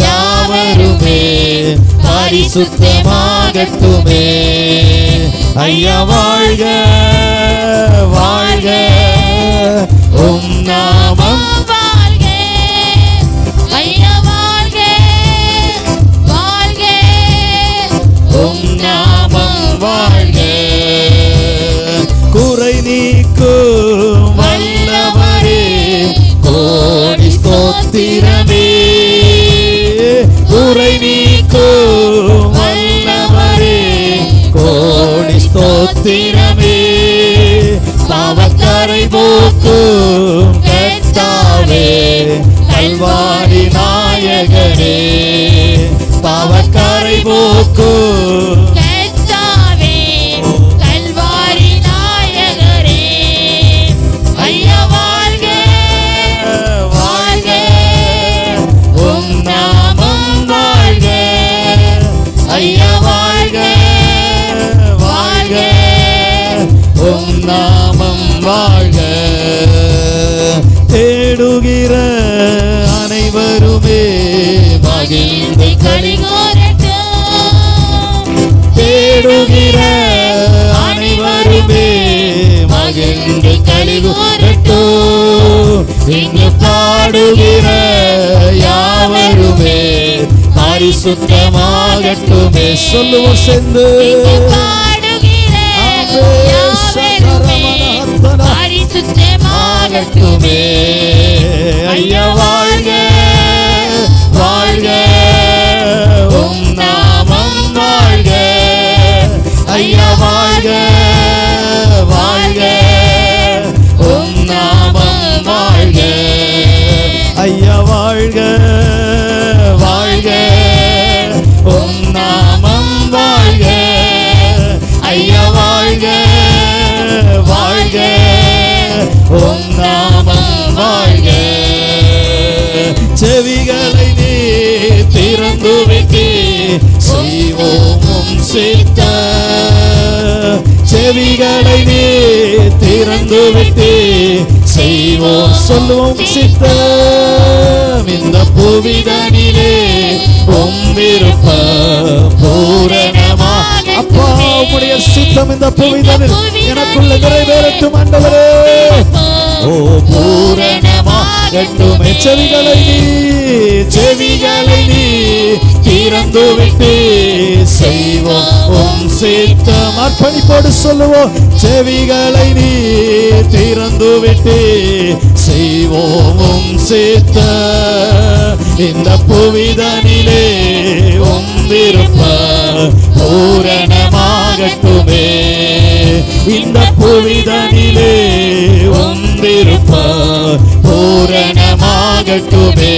யாவருமே பரிசுத்தமாகட்டுமே. ஐயா வாழ்க, வாழ்க, உம் நாமம் வாழ்க, ஐயா வாழ்க, வாழ்க, உம் நாமம் வாழ்க. குறை நீக்கும் வல்லவரே கோடி ஸ்தோத்திரமே. குறை நீக்கும் வல்லவரே கோடி ஸ்தோத்திரமே. பாவக்கரை போக்கும் கர்த்தாவே, கல்வாரி நாயகனே. பாவக்கரை போக்கும் கர்த்தாவே, கல்வாரி நாயகரே. ஐயா வாழ்க, வாழ்க, உம் நாமம் வாழ்க, ஐயா வாழ்க, வாழ்க, உம் நாமம் வாழ்க. தேடுகிற அனைவருமே மகிழ்ந்து களி கூறட்டும். தேடுகிற அனைவருமே மகிழ்ந்து களி கூறட்டும். இங்கு பாடுகிற யாவருமே பரிசுத்தமாகட்டுமே. சொல்லுவோம் சேர்ந்து, இங்கு பாடுகிற யாவருமே பரிசுத்தமாகட்டுமே. ஐயா வாழ்க, வாழ்க, ஐயா வாழ்க வாழ்க உம் நாமம் வாழ்க ஐயா வாழ்க வாழ்க உம் நாமம் வாழ்க செவிகளை நீ திறந்து விட்டு செய்வோம் உம் சித்த செவிகளை நீ திறந்து விட்டு செய்வோம் சொல்லுவோம் சித்தம் இந்த புவிதனிலே உம் விருப்ப பூரணமா அப்பா உம்முடைய சித்தம் இந்த புவிதனில் எனக்குள்ள நிறைவேறட்டும் ஆண்டவரே ஓ பூரணமாகட்டும் செவிகளை நீ திறந்து விட்டு செய்வோம் உம் சித்தம் அர்ப்பணிப்போடு சொல்லுவோம் செவிகளை நீ திறந்து விட்டு செய்வோம் உம் சித்தம் இந்த புவிதனிலே உம் விருப்ப பூரணமாகட்டுமே இந்த புவிதனிலே உம் விருப்ப பூரணமாகட்டுமே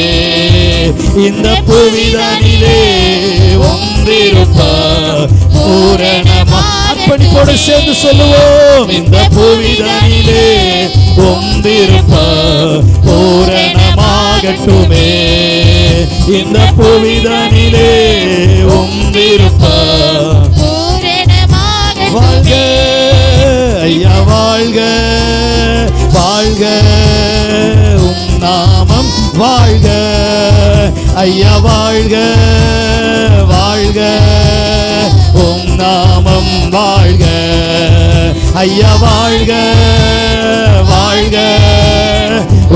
இந்த புவிதனிலே உம் விருப்ப பூரணமா அர்ப்பணிப்போடு சேர்ந்து சொல்லுவோம் இந்த புவிதனிலே உம் விருப்ப பூரணமாகட்டுமே இந்த புவிதனிலே உம் விருப்ப வாழ்க ஐயா வாழ்க வாழ்க உம் நாமம் வாழ்க ஐயா வாழ்க வாழ்க உம் நாமம் வாழ்க ஐயா வாழ்க வாழ்க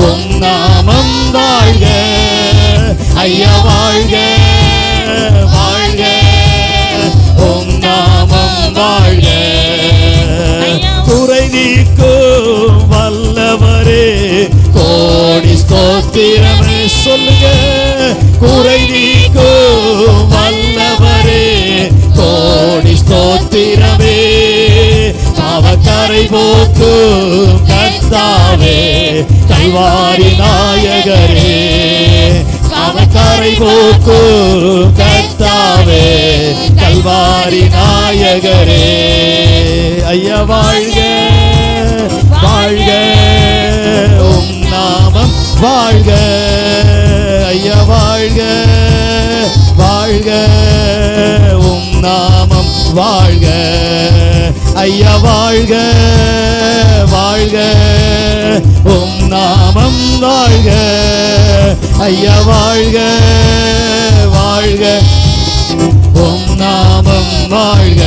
உம் நாமம் வாழ்க ஐயா வாழ்க வாழ்க உம் நாமம் வாழ்க குறை நீக்கும் வல்லவரே கோடி ஸ்தோத்திரமே சொல்லுங்க குறை நீக்கும் வல்லவரே கோடி ஸ்தோத்திரமே பாவக்கரை போக்கும் கர்த்தாவே கல்வாரி நாயகரே பாவக்கரை போக்கும் கர்த்தாவே கல்வாரி நாயகரே ஐயா வாழ்க வாழ்க உம் நாமம் வாழ்க ஐயா வாழ்க வாழ்க உம் நாமம் வாழ்க ஐயா வாழ்க வாழ்க உம் நாமம் வாழ்க ஐயா வாழ்க வாழ்க உம் நாமம் வாழ்க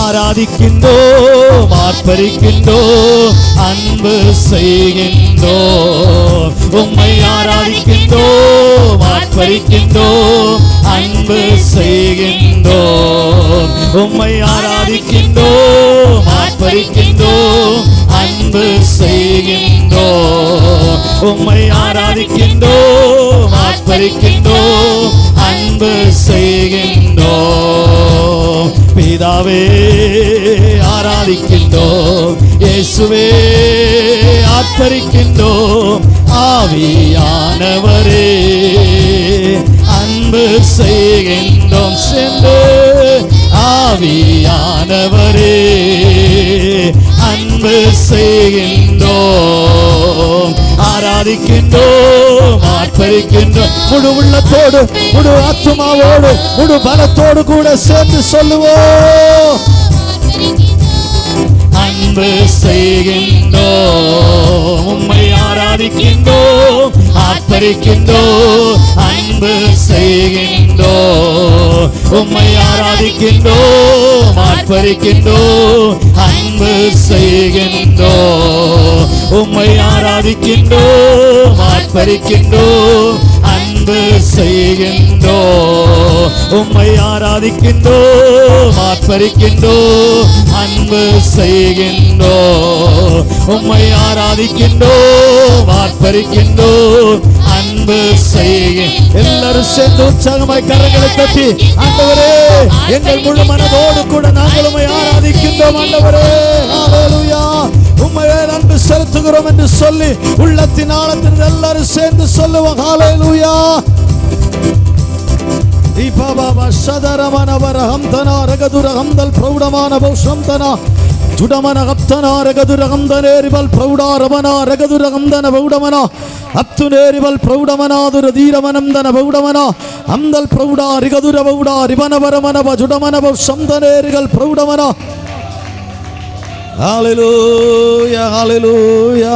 ஆராதிக்கின்றோம் ஆர்ப்பரிக்கின்றோம் அன்பு செய்கின்றோம் உம்மை ஆராதிக்கின்றோம் ஆர்ப்பரிக்கின்றோம் அன்பு செய்கின்றோம் உம்மை ஆராதிக்கின்றோம் ஆர்ப்பரிக்கின்றோம் அன்பு செய்கின்றோம் உம்மை ஆராதிக்கின்றோம் ஆர்ப்பரிக்கின்றோம் அன்பு செய்கின்றோம் பிதாவே ஆராதிக்கின்றோம் இயேசுவே ஆர்ப்பரிக்கின்றோம் ஆவியானவரே அன்பு செய்கின்றோம் சென்று ஆவியானவரே அன்பு செய்கின்றோம் ஆராதிக்கின்றோம் ஆர்ப்பரிக்கின்றோம் முழு உள்ளத்தோடு முழு ஆத்துமாவோடு முழு பலத்தோடு கூட சேர்ந்து சொல்லுவோம் அன்பு செய்கின்றோம் உம்மை ஆராதிக்கின்றோம் ஆர்ப்பரிக்கின்றோம் அன்பு செய்கின்றோம் உம்மை ஆராதிக்கின்றோம் ஆர்ப்பரிக்கின்றோம் அன்பு செய்கின்றோம் உம்மை ஆராதிக்கின்றோம் ஆர்ப்பரிக்கின்றோம் அன்பு செய்கின்றோம் உம்மை ஆராதிக்கின்றோம் ஆர்ப்பரிக்கின்றோம் அன்பு செய்கின்றோம் உம்மை ஆராதிக்கின்றோம் ஆர்ப்பரிக்கின்றோம் அன்பு செய்கின்றோம் எல்லாரும் சேர்ந்து உற்சாகமாய் கரங்களை தட்டி ஆண்டவரே எங்கள் முழு மனதோடு கூட நாங்கள் உம்மை ஆராதிக்கின்றோம் ஆண்டவரே ஹல்லேலூயா உம்மையே நன்றி செலுத்துகிறோம் என்று சொல்லி உள்ளத்தின் ஆழத்தில் எல்லாரும் சேர்ந்து சொல்லுவோம். ஹல்லேலூயா. தீபாபாபா சதரமனவரஹம்தனா ரகதுரஹம்தல் பிரௌடமானபௌஷம்தனா ஜுடமனஹப்தனா ரகதுரஹம்தனேரிவல் பிரௌடாரமனா ரகதுரஹம்தன பௌடமனா அப்துனேரிவல் பிரௌடமனாதுர தீரமனம்தன பௌடமனா அம்தல் பிரௌடா ரிகதுர பௌடா ரிவனவரமனவ ஜுடமனபௌஷம்தனேரிகள் பிரௌடமனா. ஹல்லேலூயா, ஹல்லேலூயா.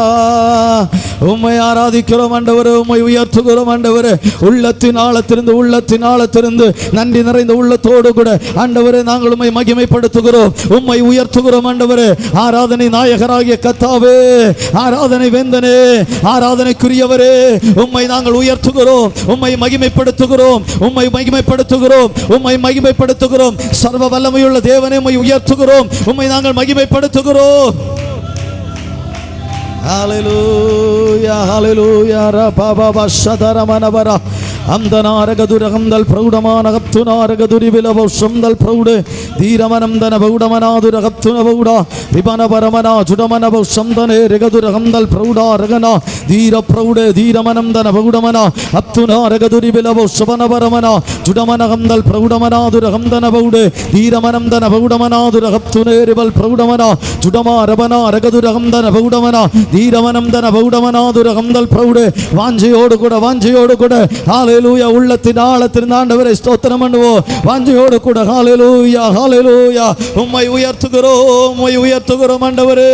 உம்மை ஆராதிக்கிறோம் ஆண்டவரே, உம்மை உயர்த்துகிறோம் ஆண்டவரே. உள்ளத்தின் ஆழத்திலிருந்து நன்றி நிறைந்த உள்ளத்தோடு கூட ஆண்டவரே நாங்கள் உம்மை மகிமைப்படுத்துகிறோம், உம்மை உயர்த்துகிறோம் ஆண்டவரே. ஆராதனை நாயகராகிய கர்த்தாவே, ஆராதனை வேந்தனே, ஆராதனைக்குரியவரே, உம்மை நாங்கள் உயர்த்துகிறோம், உம்மை மகிமைப்படுத்துகிறோம், உம்மை மகிமைப்படுத்துகிறோம், உம்மை மகிமைப்படுத்துகிறோம். சர்வ வல்லமையுள்ள தேவனே, உம்மை உயர்த்துகிறோம், உம்மை நாங்கள் மகிமைப்படுத்துகிறோம். Hallelujah, hallelujah. Rababa Shadaramana Amdanaragaduramdal Proudamanagaptunaragaduri Vilavoshamdal Proude, Diramanamdana Baudamanaduragaptuna Bauda, Ribana Baramana, Judamanaboshamdane, Regaduramdal Prouda, Ragana, Dira Proude, Diramanamdana Baudamana, Aptuna Regaduri Vilavoshavana Baramana, Judamanagamdal Proudamanaduragamdana Baude, Diramanamdana Baudamanaduragaptune, Rival Proudamana, Judama Rabana, Regaduragamdana Baudamana, Diramanamdana Baudamanaduragamdal Proude, Vanjiyodu Kuda, Hallelujah, உள்ளத்தின் ஆழத்தின் ஆண்டவரை ஸ்தோத்திரம் பண்ணுவோம். வாஞ்சையோடு கூட ஹalleluya, ஹalleluya. உம்மை உயர்த்துகிறோம் ஆண்டவரே.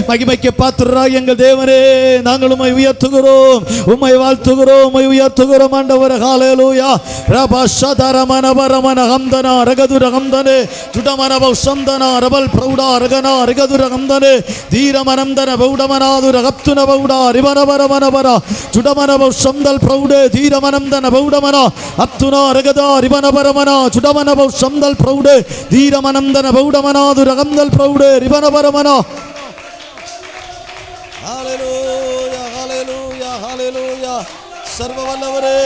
மகிமைக்கு பாத்திரராகிய எங்கள் தேவனே, நாங்கள் உம்மை உயர்த்துகிறோம், உம்மை வாழ்த்துகிறோம், உம்மை உயர்த்துகிறோம் ஆண்டவரே. ஹalleluya. ரபஷதரமனபரமன ஹம்தனா ரகதுரஹம்தனே ஜுடமனபௌஷம்தனா ரபல் பிரௌடா ரகனா ரகதுரஹம்தனே தீரமனம்தன பௌடமனாதுரகப்துன பௌடா ரிபனபரமனபர ஜுடமனபௌஷம்தல் பிரௌடே தீரமனம்தன பௌடமனா அப்துனா ரகதா ரிபனபரமனா ஜுடமனபௌஷம்தல் பிரௌடே தீரமனம்தன பௌடமனாதுரகம்தல் பிரௌடே ரிபனபரமனா. ஹalleluya, ஹalleluya, ஹalleluya. சர்வ வல்லவரே,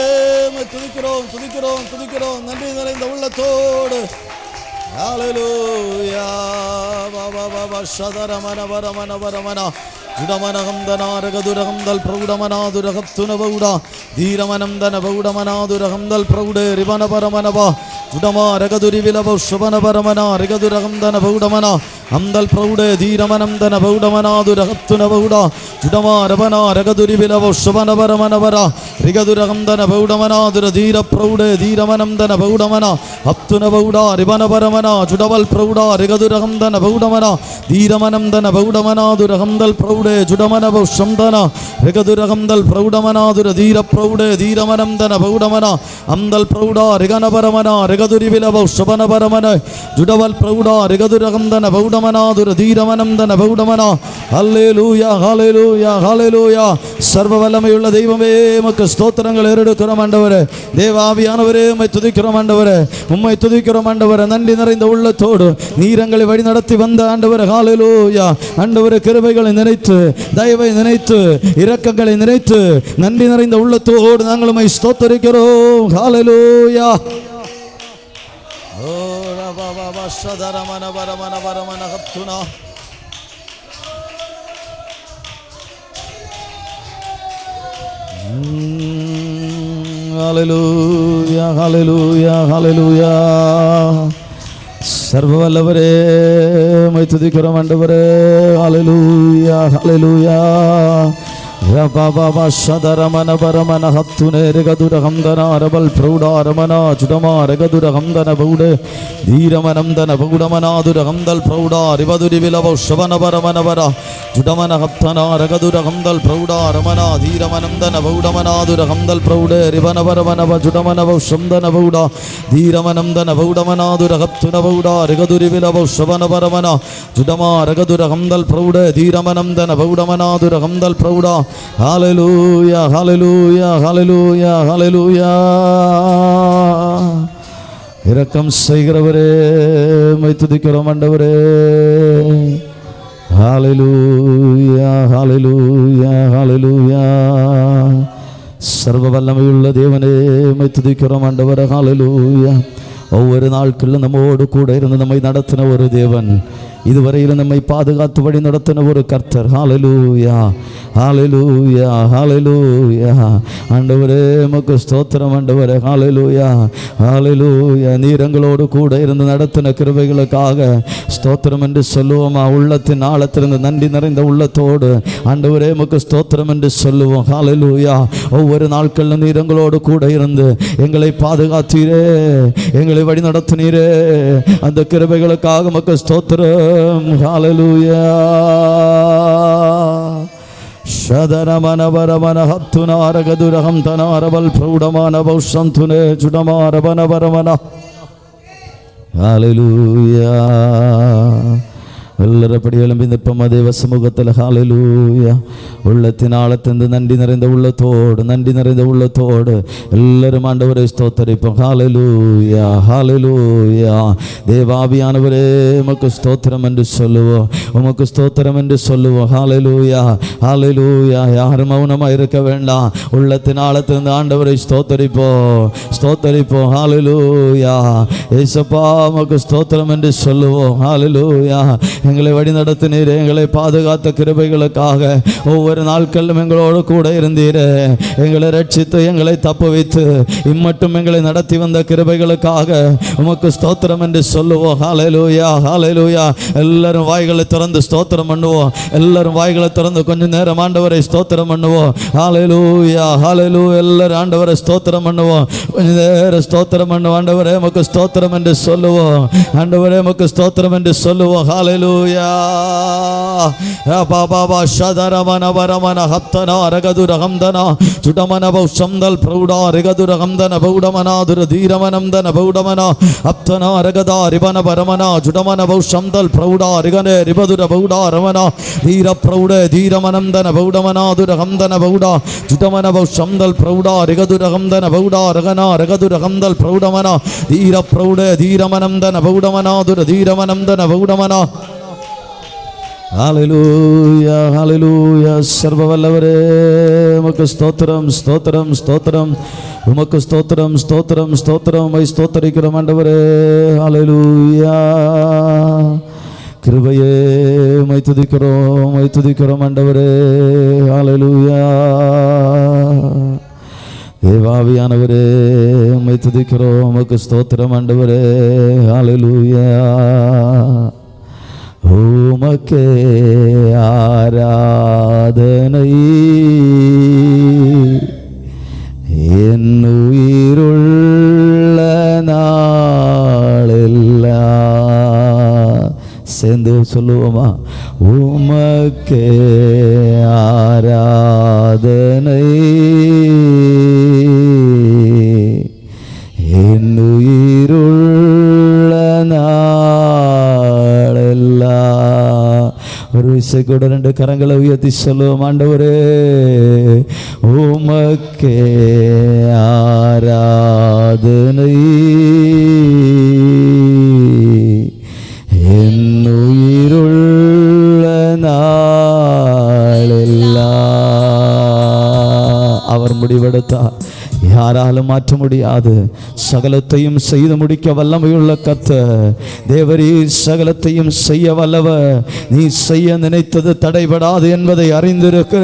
துதிக்கிறோம் நன்றி நிறைந்த உள்ளத்தோடு. ஹalleluya. பாபா சதரமனபரமனபரமனா ஜுடமனகம்தனா ரகதுரகம்தல் பிரௌடமனாதுரகப்துன பௌடா தீரமனம்தன பௌடமனாதுரகம்தல் பிரௌடே ரிபனபரமனபா ஜுடமா ரகதுரி விலபௌஷபனபரமனா ரகதுரகம்தன பௌடமனா அம்தல் பிரௌடே தீரமனம்தன பௌடமனாதுரகப்துன பௌடா ஜுடமா ரபனா ரகதுரி விலபௌஷபனபரமனபரா ரிகதுரகம்தன பௌடமனாதுர தீர பிரௌடே தீரமனம்தன பௌடமனா அப்துன பௌடா ரிபனபரமனா ஜுடவல் பிரௌடா ரிகதுரகம்தன பௌடமனா தீரமனம்தன பௌடமனாதுரகம்தல் பிரௌடே ஜுடமனபௌஷம்தனா ரிகதுரகம்தல் பிரௌடமனாதுர தீர பிரௌடே தீரமனம்தன பௌடமனா அம்தல் பிரௌடா ரிகனபரமனா ரிகதுரி விலபௌஷபனபரமன ஜுடவல் பிரௌடா ரிகதுரகம்தன பௌடமனாதுர தீரமனம்தன பௌடமனா. ஹல்லேலூயா, ஹல்லேலூயா, ஹல்லேலூயா. சர்வ வல்லமையுள்ள தெய்வமே, உமக்கு ஸ்தோத்திரங்கள் ஏறெடுக்கிறோம் ஆண்டவரே. தேவாவியானவரே, உம்மை துதிக்கிறோம் ஆண்டவரே, உம்மை துதிக்கிறோம் ஆண்டவரே. நன்றி நிறைந்த உள்ளத்தோடு நீரங்களை வழி நடத்தி வந்த ஆண்டவரே. ஹல்லேலூயா. ஆண்டவரே, கிருபைகளை நினைத்து, தயவை நினைத்து, இரக்கங்களை நினைத்து, நன்றி நிறைந்த உள்ளத்தோடு நாங்கள் உம்மை ஸ்தோத்திரிக்கிறோம். ஹல்லேலூயா. ஓ ரபபா சதரமனபரமனபரமன ஹப்துனா. ஹalleluya, ஹalleluya, ஹalleluya. சர்வ வல்லவரே, உம்மை துதிக்கிறோம் ஆண்டவரே. ஹalleluya, ஹalleluya. ரபபா சதரமனபரமன ஹப்துனே ரிகதுரஹம்தனா ரபல் பிரௌடா ரமனா ஜுடமா ரகதுரஹம்தன பௌடே தீரமனம்தன பௌடமனாதுரஹம்தல் பிரௌடா ரிபதுரி விலபௌஷபனபரமனபரா ஜுடமன ஹப்தனா ரகதுரஹம்தல் பிரௌடா ரமனா தீரமனம்தன பௌடமனாதுரஹம்தல் பிரௌடே ரிபனபரமனப ஜுடமனபௌஷம்தன பௌடா தீரமனம்தன பௌடமனாதுரஹப்துன பௌடா ரிகதுரி விலபௌஷபனபரமனா ஜுடமா ரகதுரஹம்தல் பிரௌடே தீரமனம்தன பௌடமனாதுரஹம்தல் பிரௌடா. Hallelujah, hallelujah, hallelujah, hallelujah. இரக்கம் செய்கிறவரே, உம்மை துதிக்கிறோம் ஆண்டவரே. Hallelujah, hallelujah, hallelujah. சர்வ வல்லமையுள்ள தேவனே, உம்மை துதிக்கிறோம் ஆண்டவரே. Hallelujah. ஒவ்வொரு நாட்களிலும் நம்மோடு கூட இருந்து நம்மை நடத்தின ஒரு தேவன், இதுவரையிலும் நம்மை பாதுகாத்து வழி நடத்தின ஒரு கர்த்தர். ஹல்லேலூயா, ஹல்லேலூயா, ஹல்லேலூயா. ஆண்டவரே உமக்கு ஸ்தோத்திரம் ஆண்டவரே. ஹல்லேலூயா, ஹல்லேலூயா. நீர் எங்களோடு கூட இருந்து நடத்தின கிருபைகளுக்காக ஸ்தோத்திரம் என்று சொல்லுவோமா? உள்ளத்தின் ஆழத்திலிருந்து நன்றி நிறைந்த உள்ளத்தோடு ஆண்டவரே உமக்கு ஸ்தோத்திரம் என்று சொல்லுவோம். ஹல்லேலூயா. ஒவ்வொரு நாட்களிலும் நீர் எங்களோடு கூட இருந்து எங்களை பாதுகாத்தீரே, எங்களை வழி நடத்தினீரே. அந்த கிருபைகளுக்காக உமக்கு ஸ்தோத்திரம். ஹல்லேலூயா. ஷதரமனவரமன ஹத்துனாரகதுரகம் தனாரபல் பிரௌடமான பௌஷந்துனே சுடமாரபனவரமன. ஹல்லேலூயா. எல்லாரப்படி எழும்பி நிற்போம் தேவ சமூகத்தில். ஹல்லேலூயா. உள்ளத்தின் ஆழத்திலிருந்து நன்றி நிறைந்த உள்ளத்தோடு, நன்றி நிறைந்த உள்ளத்தோடு எல்லாரும் ஆண்டவரை ஸ்தோத்தரிப்போம். ஹல்லேலூயா, ஹல்லேலூயா. தேவாவியானவரே உமக்கு ஸ்தோத்திரம் என்று சொல்லுவோம், உமக்கு ஸ்தோத்திரம் என்று சொல்லுவோம். ஹல்லேலூயா, ஹல்லேலூயா. யாரும் மௌனமாக இருக்க வேண்டாம். உள்ளத்தின் ஆழத்திலிருந்து ஆண்டவரை ஸ்தோத்தரிப்போம், ஸ்தோத்தரிப்போம். ஹல்லேலூயா. ஏசப்பா உமக்கு ஸ்தோத்திரம் என்று சொல்லுவோம். ஹல்லேலூயா. எங்களை வழி நடத்தினீரே, எங்களை பாதுகாத்த கிருபைகளுக்காக ஒவ்வொரு நாட்களிலும் எங்களோடு கூட இருந்தீரே. எங்களை ரட்சித்து எங்களை தப்பு வைத்து இம்மட்டும் எங்களை நடத்தி வந்த கிருபைகளுக்காக உமக்கு ஸ்தோத்திரம் என்று சொல்லுவோம். ஹல்லேலூயா, ஹல்லேலூயா. எல்லாரும் வாய்களை திறந்து ஸ்தோத்திரம் பண்ணுவோம். எல்லாரும் வாய்களை திறந்து கொஞ்சம் நேரம் ஆண்டவரை ஸ்தோத்திரம் பண்ணுவோம். ஹல்லேலூயா, ஹல்லேலூயா. எல்லாரும் ஆண்டவரை ஸ்தோத்திரம் பண்ணுவோம். கொஞ்சம் நேரம் ஸ்தோத்திரம் பண்ணுவோம். ஆண்டவரே உமக்கு ஸ்தோத்திரம் என்று சொல்லுவோம். ஆண்டவரே உமக்கு ஸ்தோத்திரம் என்று சொல்லுவோம். ஹல்லேலூயா. பாபா ஷதரமன வரமன ஹப்தனா ரகதுரகம்தனா சுடமன பௌஷம்தல் பிரௌடா ரகதுரகம்தன பௌடமனாதுர தீரமனம்தன பௌடமனா ஹப்தனா ரகதா ரிபன பரமனா சுடமன பௌஷம்தல் பிரௌடா ரிகனே ரிபதுர பௌடா ரமனா தீர பிரௌட தீரமனம்தன பௌடமனாதுரகம்தன பௌடா சுடமன பௌஷம்தல் பிரௌடா ரகதுரகம்தன பௌடா ரகனா ரகதுரகம்தல் பிரௌடமனா தீர பிரௌட தீரமனம்தன பௌடமனாதுர தீரமனம்தன பௌடமனா. ஹல்லேலூயா, ஹல்லேலூயா. சர்வ வல்லவரே உமக்கு ஸ்தோத்திரம், ஸ்தோத்திரம், ஸ்தோத்திரம். உமக்கு ஸ்தோத்திரம், ஸ்தோத்திரம், ஸ்தோத்திரம். உம்மை ஸ்தோத்தரிக்கிறோம் ஆண்டவரே. ஹல்லேலூயா. கிருபையே உம்மை துதிக்கிறோம், உம்மை துதிக்கிறோம் ஆண்டவரே. ஹல்லேலூயா. தேவாவியானவரே உம்மை துதிக்கிறோம், உமக்கு ஸ்தோத்திரம் ஆண்டவரே. ஹல்லேலூயா. உமக்கே ஆராதனை என் உயிருள்ள நாளெல்லாம். சேர்ந்து சொல்லுவோமா? உமக்கே ஆராதனை என் உயிருள்ள நாளெல்லாம். ஒரு விசை கூட ரெண்டு கரங்களை உயர்த்தி சொல்லுவோம். ஆண்டவரே உமக்கே ஆராதனை என் உயிருள்ள நாளெல்லாம். அவர் முடிவெடுத்தார், யாராலும் மாற்ற முடியாது. சகலத்தையும் செய்து முடிக்க வல்லமையுள்ள கர்த்தர். தேவரீர் சகலத்தையும் செய்ய வல்லவர். நீ செய்ய நினைத்தது தடைபடாது என்பதை அறிந்திருக்கிற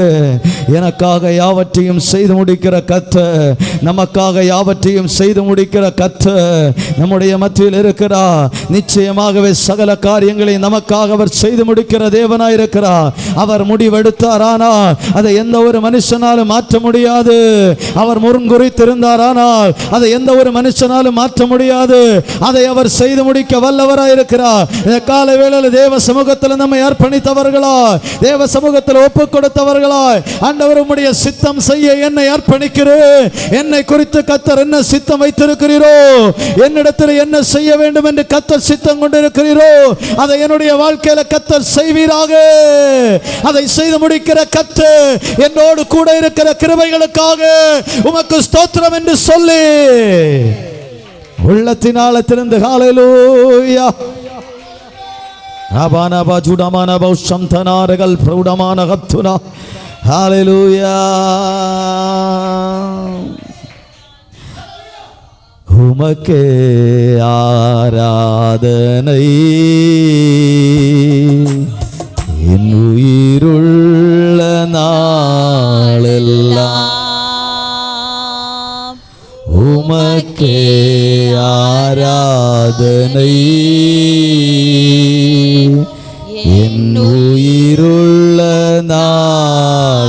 எனக்காக யாவற்றையும் செய்து முடிக்கிற கர்த்தர், நமக்காக யாவற்றையும் செய்து முடிக்கிற கர்த்தர் நம்முடைய மத்தியில் இருக்கிறார். நிச்சயமாகவே சகல காரியங்களை நமக்காக அவர் செய்து முடிக்கிற தேவனாயிருக்கிறார். அவர் முடிவெடுத்தார், ஆனால் அதை எந்த ஒரு மனுஷனாலும் மாற்ற முடியாது. அவர் முன்குறித்திருந்தார், ஆனால் அதை எந்த ஒரு மனுஷனாலும் மாற்ற முடியாது. அதை அவர் செய்து முடிக்க வல்லவராயிருக்கிறார். இந்த கால வேளையில் தேவ சமூகத்தில் நம்மை அர்ப்பணித்தவர்களாய், தேவ சமூகத்தில் ஒப்புக் கொடுத்தவர்களாய், ஆண்டவர் உம்முடைய சித்தம் செய்ய என்னை அர்ப்பணிக்கிறேன். என்னை குறித்து கர்த்தர் என்ன சித்தம் வைத்திருக்கிறீரோ, என்னிடத்தில் என்ன செய்ய வேண்டும் என்று கர்த்தர் சித்தம் கொண்டிருக்கிறீரோ, அதை என்னுடைய வாழ்க்கையில கர்த்தர் செய்வீராக. அதை செய்து முடிக்கிற கர்த்தர் என்னோடு கூட இருக்கிற கிருபைகளுக்காக உமக்கு ஸ்தோத்திரம் என்று சொல்லி உள்ளத்தின் ஆழத்திலிருந்து ஹல்லேலூயா. அபானபா ஜுடமானபா ஷம்தனாரகல் பிரௌடமான ஹப்துனா. ஹல்லேலூயா. உமக்கே ஆராதனை நாளெல்லாம் உமக்கே ஆராதனை. என் உயிருள்ள நாளெல்லாம்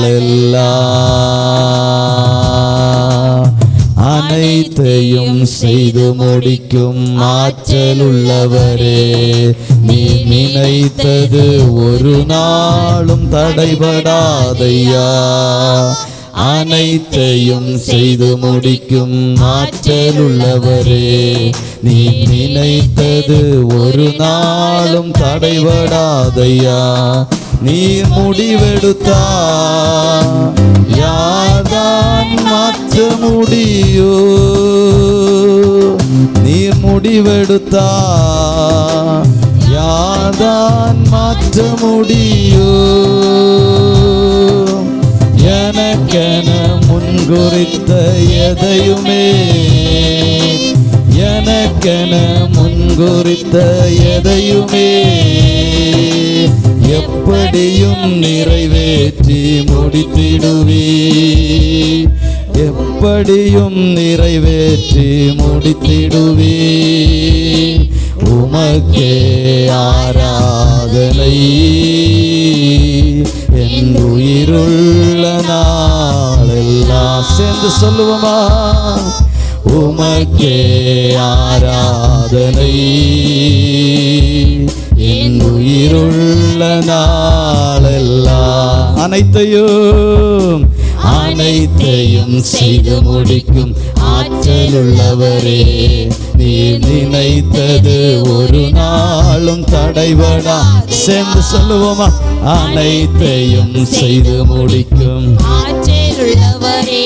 அனைத்தையும் செய்து முடிக்கும் ஆற்றல் உள்ளவரே, நீ நினைத்தது ஒரு நாளும் தடைபடாதையா. அனைத்தையும் செய்து முடிக்கும் ஆற்றல் உள்ளவரே, நீ நினைத்தது ஒரு நாளும் தடைபடாதையா. நீர் முடிவெடுத்தா யார்தான் மாற்ற முடியோ? நீர் முடிவெடுத்தா யார்தான் மாற்ற முடியோ? எனக்கென முன்குறித்த எதையுமே, எனக்கென முன்குறித்த எதையுமே எப்படியும் நிறைவேற்றி முடித்திடுவே, எப்படியும் நிறைவேற்றி முடித்திடுவே. உமக்கே ஆராதனை, என் உயிருள்ள நாளெல்லாம். சேர்ந்து சொல்லுவோமா? உமக்கே ஆராதனை, என் உயிருள்ள நாளெல்லாம். அனைத்தையும் அனைத்தையும் செய்து முடிக்கும் ஆற்றலுள்ளவரே, நீ நினைத்தது ஒரு நாளும் தடைபடா. சேர்ந்து சொல்லுவோமா? அனைத்தையும் செய்து முடிக்கும் ஆற்றலுள்ளவரே,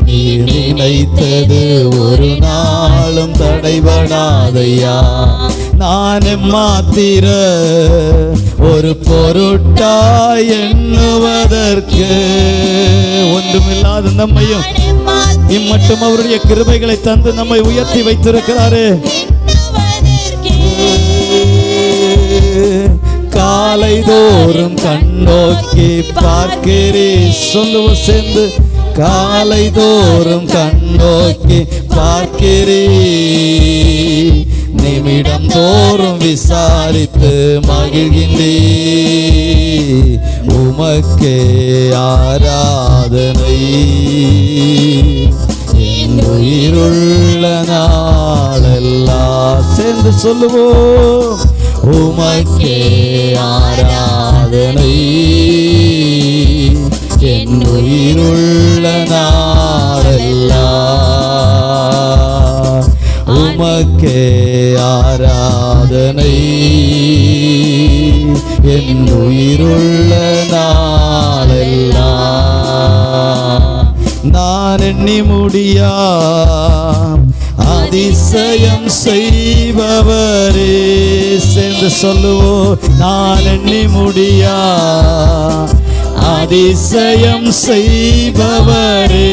நீ நினைத்தது ஒரு நாளும் தடைபடாதையா. நான் மாத்திர ஒரு பொருட்டாய் எண்ணுவதற்கு ஒன்றுமில்லாத நம்மையும் இம்மட்டும் அவருடைய கிருபைகளை தந்து நம்மை உயர்த்தி வைத்திருக்கிறாரே. காலை தோறும் கண்ணோக்கி பார்க்கிறே. சொல்லுவோம் சேர்ந்து. காலை தோறும் கண்ணோக்கி பார்க்கிறே, நிமிடம் தோறும் விசாரித்து மகிழ்கின்றே. உமக்கே ஆராதனை, என் உயிருள்ள நாளெல்லாம். சேர்ந்து சொல்லுவோம். உமக்கே ஆராதனை, என் உயிருள்ள நாளெல்லாம். உமக்கே ஆராதனை, என் உயிருள்ள நாளெல்லாம். நான் எண்ணி முடியா அதிசயம் செய்பவரே. சேர்ந்து சொல்லுவோம். நான் எண்ணி முடியா அதிசயம் செய்பவரே,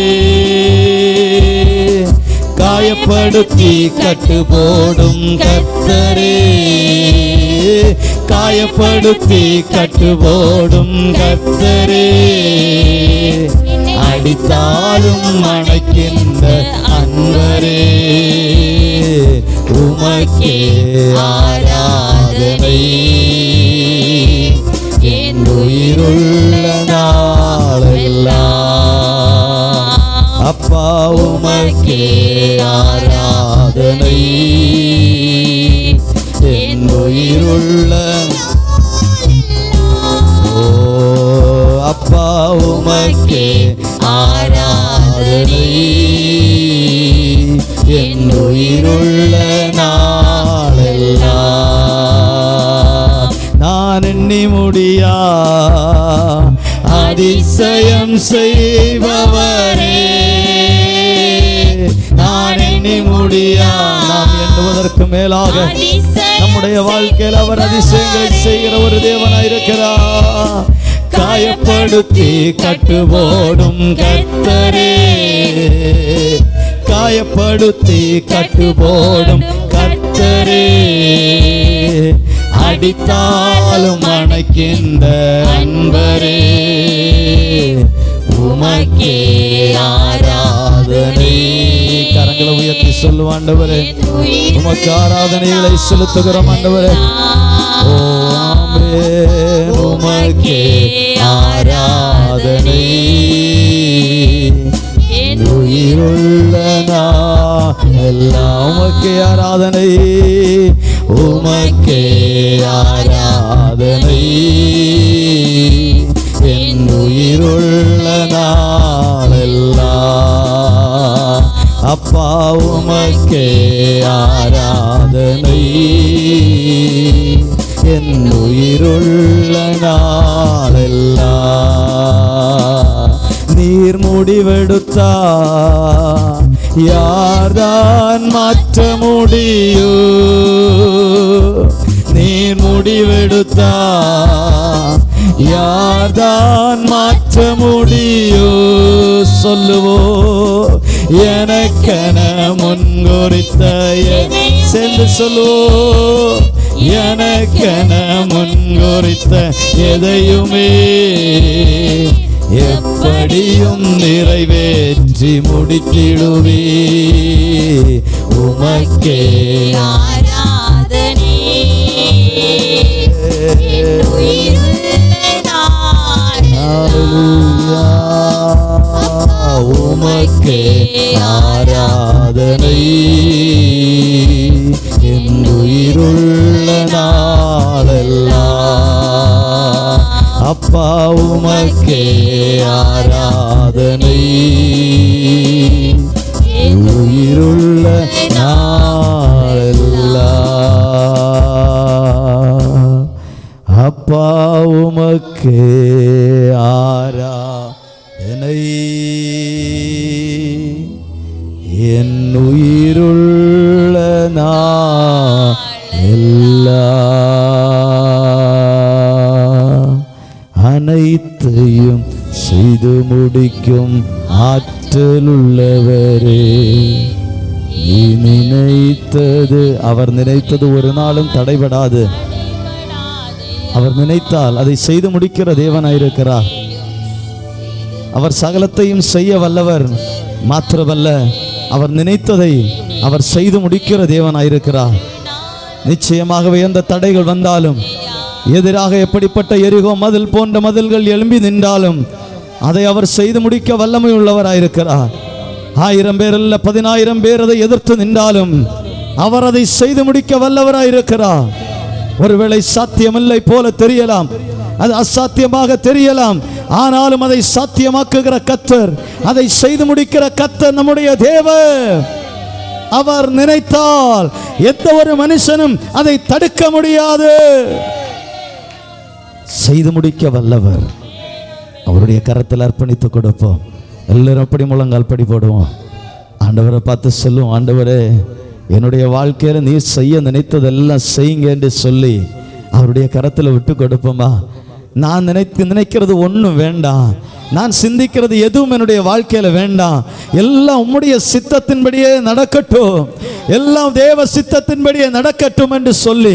காயப்படுத்தி கட்டு போடும் கர்த்தரே, காயப்படுத்தி கட்டு போடும் கர்த்தரே, அடித்தாலும் அணைக்கின்ற அன்பரே. உமக்கே ஆராதனை, என் உயிருள்ள நாளெல்லாம். அப்பா உமக்கே ஆராதனை, என் உயிருள்ள. ஓ அப்பா உமக்கே ஆராதனை, என் உயிருள்ள நாளெல்லாம். நான் எண்ணி முடியா அதிசயம் செய்பவரே, நான் எண்ணி முடியா. நாம் எண்ணுவதற்கு மேலாக நம்முடைய வாழ்க்கையில் அவர் அதிசயங்களை செய்கிற ஒரு தேவனாயிருக்கிறார். காயப்படுத்தி கட்டுவோடும் கர்த்தரே, காயப்படுத்தி கட்டுவோடும் கர்த்தரே, அடித்தாலும் அணைக்கின்ற அன்பரே. உமக்கே ஆராதனை. கரங்களை உயர்த்தி சொல்லுவோம் ஆண்டவரே, உமக்கு ஆராதனைகளை செலுத்துகிறோம் ஆண்டவரே. ஓ ஆமென். உமக்கே ஆராதனை, உயிருள்ள எல்லாம் உமக்கே ஆராதனை, உமக்கே ஆராதனை, என் உயிருள்ள நாளெல்லாம் அப்பா உமக்கே ஆராதனை, என் உயிருள்ள நாளெல்லாம். நீர் முடிவெடுத்தா யார்தான் மாற்ற முடியும்? நீர் முடிவெடுத்தா யார்தான் மாற்ற முடியும்? சொல்லுவோ எனக்கென முன்குறித்த சென்று சொல்லுவோ எனக்கென முன்குறித்த எதையுமே எப்படியும் நிறைவேற்றி முடித்திடுவே. உமக்கே ஆராதனை, உமக்கே ஆராதனை, என் உயிருள்ள நாளெல்லாம் அப்பா உமக்கே ஆராதனை, உயிருள்ள நாளெல்லாம் அப்பா உமக்கே ஆராதனை, என் உயிருள்ள நாளெல்லாம் அனைத்தையும் செய்து முடிக்கும் ஆற்றலுள்ளவரே. நீ நினைத்தது, அவர் நினைத்தது ஒரு நாளும் தடைபடாது. அவர் நினைத்தால் அதை செய்து முடிக்கிற தேவனாயிருக்கிறார். அவர் சகலத்தையும் செய்ய வல்லவர் மாத்திரமல்ல, அவர் நினைத்ததை அவர் செய்து முடிக்கிற தேவனாயிருக்கிறார். நிச்சயமாகவே எந்த தடைகள் வந்தாலும், எதிராக எப்படிப்பட்ட எரிகோ மதில் போன்ற மதில்கள் எழும்பி நின்றாலும் அதை அவர் செய்து முடிக்க வல்லமை உள்ளவராயிருக்கிறார். 1000 பேர் அல்ல 10000 பேர் அதை எதிர்த்து நின்றாலும் அவர் அதை செய்து முடிக்க வல்லவராயிருக்கிறார். ஒருவேளை சாத்தியமில்லை போல தெரியலாம், அது அசாத்தியமாக தெரியலாம், ஆனாலும் அதை சாத்தியமாக்குகிற கர்த்தர், அதை செய்து முடிக்கிற கர்த்தர் நம்முடைய தேவன். அவர் நினைத்தால் எந்த ஒரு மனுஷனும் அதை தடுக்க முடியாது. செய்து முடிக்க வல்லவர். அவருடைய கரத்தில் அர்ப்பணித்து கொடுப்போம். எல்லாரும் அப்படி முழங்கால் படி போடுவோம். ஆண்டவரை பார்த்து சொல்லுவோம், ஆண்டவரே என்னுடைய வாழ்க்கையில் நீ செய்ய நினைத்ததெல்லாம் செய்யுங்க என்று சொல்லி அவருடைய கரத்தில் விட்டு கொடுப்போமா. நான் நினைக்கிறது ஒன்றும் வேண்டாம், நான் சிந்திக்கிறது எதுவும் என்னுடைய வாழ்க்கையில் வேண்டாம், எல்லாம் உம்முடைய சித்தத்தின்படியே நடக்கட்டும், எல்லாம் தேவ சித்தத்தின்படியே நடக்கட்டும் என்று சொல்லி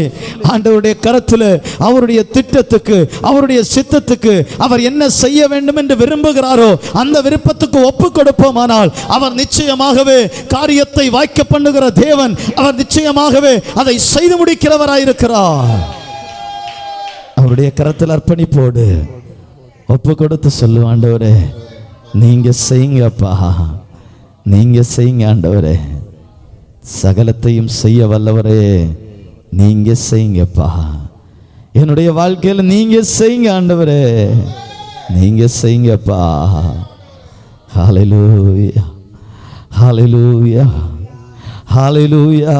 ஆண்டவருடைய கரத்தில் அவருடைய திட்டத்துக்கு, அவருடைய சித்தத்துக்கு அவர் என்ன செய்ய வேண்டும் என்று விரும்புகிறாரோ அந்த விருப்பத்துக்கு ஒப்பு கொடுப்போமானால் அவர் நிச்சயமாகவே காரியத்தை வாய்க்க பண்ணுகிற தேவன். அவர் நிச்சயமாகவே அதை செய்து முடிக்கிறவராயிருக்கிறார். அவருடைய கரத்தில் அர்ப்பணிப்போடு ஒப்பு கொடுத்து சொல்லுவோம், ஆண்டவரே நீங்க செய்யுங்கப்பா, நீங்க செய்யுங்க ஆண்டவரே, சகலத்தையும் செய்ய வல்லவரே நீங்க செய்யுங்கப்பா, என்னுடைய வாழ்க்கையில் நீங்க செய்யுங்க ஆண்டவரே, நீங்க செய்யுங்கப்பா. ஹல்லேலூயா, ஹல்லேலூயா, ஹல்லேலூயா.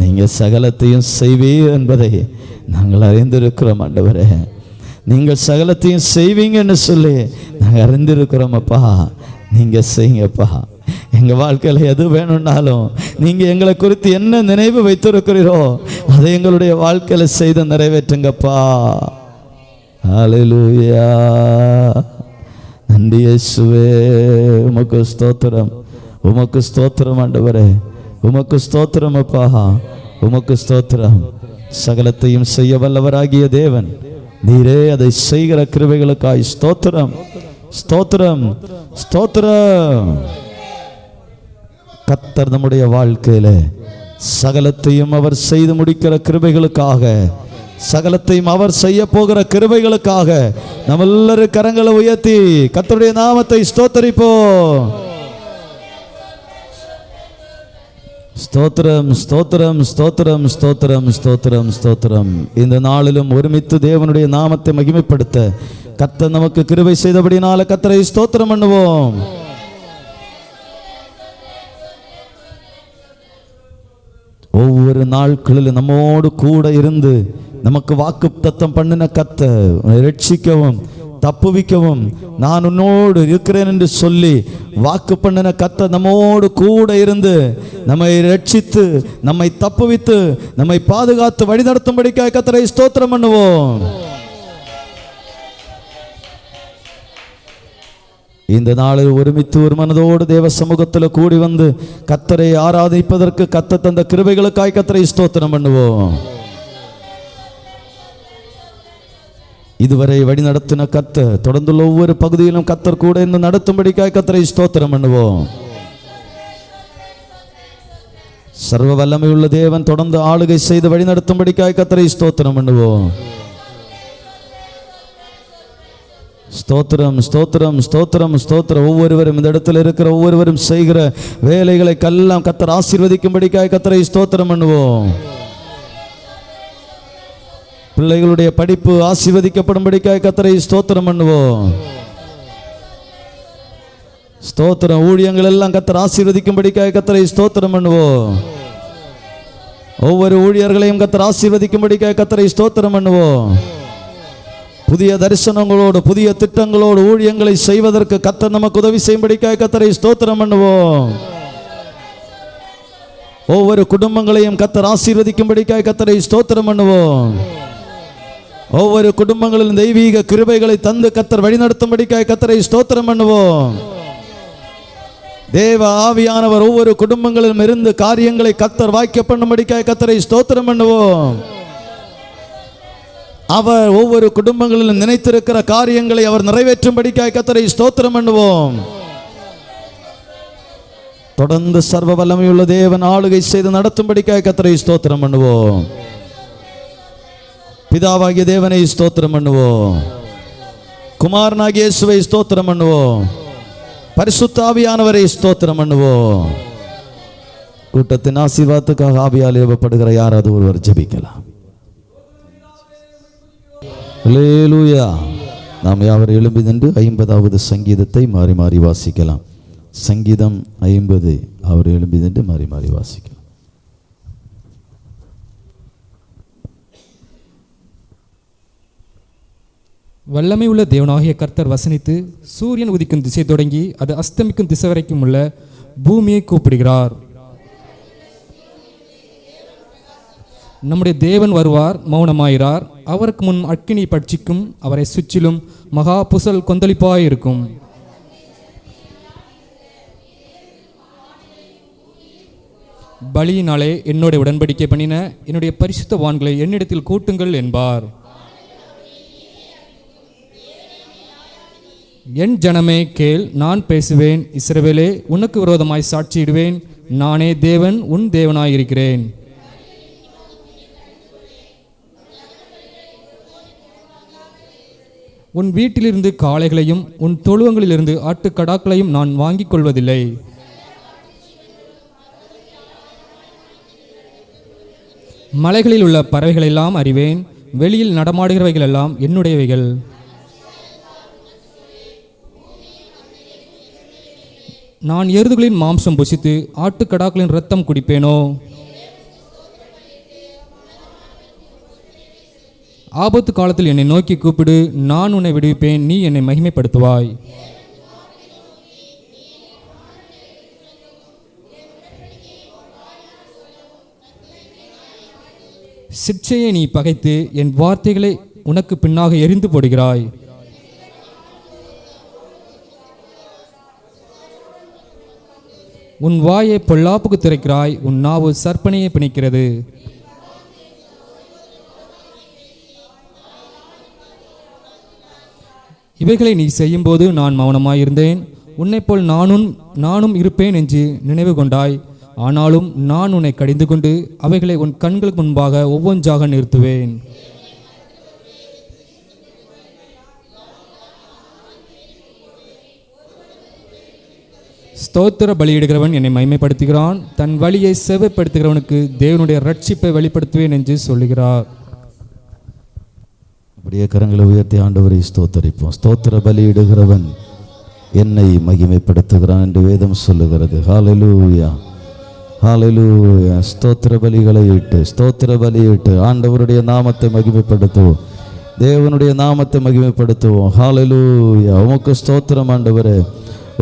நீங்க சகலத்தையும் செய்வீர் என்பதை நாங்கள் அறிந்திருக்கிறோம் ஆண்டவரே. நீங்கள் சகலத்தையும் செய்வீங்கன்னு சொல்லி நாங்கள் அறிந்திருக்கிறோம் அப்பா. நீங்கள் செய்யுங்கப்பா. எங்கள் வாழ்க்கையில் எது வேணும்னாலும் நீங்கள் எங்களை குறித்து என்ன நினைவு வைத்திருக்கிறீரோ அதை எங்களுடைய வாழ்க்கையில் செய்து நிறைவேற்றுங்கப்பா. ஹல்லேலூயா. நன்றி இயேசுவே, உமக்கு ஸ்தோத்திரம், உமக்கு ஸ்தோத்திரம் ஆண்டவரே, உமக்கு ஸ்தோத்திரம் அப்பா, உமக்கு ஸ்தோத்திரம். சகலத்தையும் செய்ய வல்லவராகிய தேவன் நீரே, அதை செய்கிற கிருபைகளுக்காய் ஸ்தோத்திரம். ஸ்தோத்திரம், ஸ்தோத்திரம். கர்த்தர் நம்முடைய வாழ்க்கையில சகலத்தையும் அவர் செய்து முடிக்கிற கிருபைகளுக்காக, சகலத்தையும் அவர் செய்ய போகிற கிருபைகளுக்காக நம்ம எல்லாரும் கரங்களை உயர்த்தி கர்த்தருடைய நாமத்தை ஸ்தோத்தரிப்போம். ஸ்தோத்திரம், ஸ்தோத்திரம், ஸ்தோத்திரம், ஸ்தோத்திரம், ஸ்தோத்திரம், ஸ்தோத்திரம். இந்த நாளிலும் ஒருமித்து தேவனுடைய நாமத்தை மகிமைப்படுத்த கர்த்தர் நமக்கு கிருபை செய்தபடினால கர்த்தரை ஸ்தோத்திரம் பண்ணுவோம். ஒவ்வொரு நாட்களிலும் நம்மோடு கூட இருந்து நமக்கு வாக்குத்தத்தம் பண்ணின கர்த்தர் ரட்சிக்கவும் தப்புவிக்கவும் நான் உன்னோடு இருக்கிறேன் என்று சொல்லி வாக்கு பண்ணின கர்த்தர் நம்மோடு கூட இருந்து நம்மை ரட்சித்து நம்மை தப்புவித்து நம்மை பாதுகாத்து வழிநடத்தும்படிக்காக கர்த்தரை ஸ்தோத்திரம் பண்ணுவோம். இந்த நாளில் ஒருமித்து ஒரு மனதோடு தேவ சமூகத்தில் கூடி வந்து கர்த்தரை ஆராதிப்பதற்கு கர்த்தர் தந்த கிருபைகளுக்காய் கர்த்தரை ஸ்தோத்திரம் பண்ணுவோம். இதுவரை வழி நடத்தின கர்த்தர் தொடர்ந்துள்ள ஒவ்வொரு பகுதியிலும் கர்த்தர் கூட இருந்து நடத்தும்படிக்காய் கர்த்தரை ஸ்தோத்திரம் பண்ணுவோம். சர்வ வல்லமையுள்ள தேவன் தொடர்ந்து ஆளுகை செய்து வழி நடத்தும்படிக்காய் கர்த்தரை ஸ்தோத்திரம் பண்ணுவோம். ஸ்தோத்திரம், ஸ்தோத்திரம், ஸ்தோத்திரம், ஸ்தோத்திரம். ஒவ்வொருவரும் இந்த இடத்துல இருக்கிற ஒவ்வொருவரும் செய்கிற வேலைகளை கல்லாம் கர்த்தர் ஆசீர்வதிக்கும்படிக்காய் கர்த்தரை ஸ்தோத்திரம் பண்ணுவோம். பிள்ளைகளுடைய படிப்பு ஆசீர்வதிக்கப்படும்படிக்காய் கர்த்தரை ஸ்தோத்திரம் பண்ணுவோம். ஸ்தோத்திரம். ஊழியங்கள் எல்லாம் கர்த்தர் ஆசீர்வதிக்கும்படிக்காய் கர்த்தரை ஸ்தோத்திரம் பண்ணுவோம். ஒவ்வொரு ஊழியர்களையும் கர்த்தர் ஆசீர்வதிக்கும்படிக்காய் கர்த்தரை ஸ்தோத்திரம் பண்ணுவோம். புதிய தரிசனங்களோடு புதிய திட்டங்களோடு ஊழியங்களை செய்வதற்கு கர்த்தர் நமக்கு உதவி செய்யும்படிக்காய் கர்த்தரை ஸ்தோத்திரம் பண்ணுவோம். ஒவ்வொரு குடும்பங்களையும் கர்த்தர் ஆசீர்வதிக்கும்படிக்காய் கர்த்தரை ஸ்தோத்திரம் பண்ணுவோம். ஒவ்வொரு குடும்பங்களிலும் தெய்வீக கிருபைகளை தந்து கர்த்தர் வழிநடத்தும்படிக்காய் கர்த்தரை ஸ்தோத்திரம் பண்ணுவோம். தேவ ஆவியானவர் ஒவ்வொரு குடும்பங்களிலும் இருந்து காரியங்களை கர்த்தர் வாய்க்க பண்ணும்படிக்காய் கர்த்தரை ஸ்தோத்திரம் பண்ணுவோம். அவர் ஒவ்வொரு குடும்பங்களிலும் நினைத்திருக்கிற காரியங்களை அவர் நிறைவேற்றும்படிக்காய் கர்த்தரை ஸ்தோத்திரம் பண்ணுவோம். தொடர்ந்து சர்வ வல்லமையுள்ள தேவன் ஆளுகை செய்து நடத்தும்படிக்காய் கர்த்தரை ஸ்தோத்திரம் பண்ணுவோம். பிதாவாகிய தேவனை ஸ்தோத்திரம் பண்ணுவோம். குமாரனாகிய இயேசுவை ஸ்தோத்திரம் பண்ணுவோம். பரிசுத்த ஆவியானவரை ஸ்தோத்திரம் பண்ணுவோம். கூட்டத்தின் ஆசீர்வாதத்துக்காக ஆவியால் ஏவப்படுகிற யாராவது ஒருவர் ஜெபிக்கலாம். அல்லேலூயா. நாம் யாவர் எழும்பி நின்று 50வது சங்கீதத்தை மாறி மாறி வாசிக்கலாம். சங்கீதம் 50 அவர் எழும்பி நின்று மாறி மாறி வாசிக்கலாம். வல்லமை உள்ள தேவனாகிய கர்த்தர் வசனித்து சூரியன் உதிக்கும் திசை தொடங்கி அது அஸ்தமிக்கும் திசை வரைக்கும் உள்ள பூமியை கூப்பிடுகிறார். நம்முடைய தேவன் வருவார், மௌனமாயிரார். அவருக்கு முன் அக்கினி பட்சிக்கும், அவரை சுற்றிலும் மகா புசல் கொந்தளிப்பாயிருக்கும். பலியினாலே என்னோட உடன்படிக்கை பண்ணின என்னுடைய பரிசுத்தவான்களை என்னிடத்தில் கூட்டுங்கள் என்பார். என் ஜனமே கேள், நான் பேசுவேன். இஸ்ரவேலே, உனக்கு விரோதமாய் சாட்சியிடுவேன். நானே தேவன், உன் தேவனாயிருக்கிறேன். உன் வீட்டிலிருந்து காளைகளையும் உன் தொழுவங்களிலிருந்து ஆட்டுக்கடாக்களையும் நான் வாங்கிக் கொள்வதில்லை. மலைகளில் உள்ள பறவைகளெல்லாம் அறிவேன். வெளியில் நடமாடுகிறவைகள் எல்லாம் என்னுடையவைகள். நான் எருதுகளின் மாம்சம் புசித்து ஆட்டுக்கடாக்களின் இரத்தம் குடிப்பேனோ? ஆபத்து காலத்தில் என்னை நோக்கி கூப்பிடு, நான் உன்னை விடுவிப்பேன். நீ என்னை மகிமைப்படுத்துவாய். சிற்சையை நீ பகைத்து என் வார்த்தைகளை உனக்கு பின்னாக எரிந்து போடுகிறாய். உன் வாயை பொல்லாப்புக்கு திறக்கிறாய். உன் நாவு சற்பனையை பிணிக்கிறது. இவைகளை நீ செய்யும்போது நான் மௌனமாயிருந்தேன். உன்னைப்போல் நானும் இருப்பேன் என்று நினைவு கொண்டாய். ஆனாலும் நான் உன்னை கடிந்து கொண்டு அவைகளை உன் கண்களுக்கு முன்பாக ஒவ்வொன்றாக நிறுத்துவேன். ஸ்தோத்திர பலியிடுகிறவன் என்னை மகிமைப்படுத்துகிறான். தன் வழியை செவ்வைப்படுத்துகிறவனுக்கு தேவனுடைய ரட்சிப்பை வெளிப்படுத்துவேன் என்று சொல்லுகிறார். அப்படியே கரங்களை உயர்த்தி ஆண்டவரை ஸ்தோத்தரிப்போம். ஸ்தோத்திர பலியிடுகிறவன் என்னை மகிமைப்படுத்துகிறான் என்று வேதம் சொல்லுகிறது. ஹல்லேலூயா, ஹல்லேலூயா. ஸ்தோத்திர பலியிட்டு ஆண்டவருடைய நாமத்தை மகிமைப்படுத்துவோம். தேவனுடைய நாமத்தை மகிமைப்படுத்துவோம். ஹல்லேலூயா. உமக்கு ஸ்தோத்திரம் ஆண்டவரே,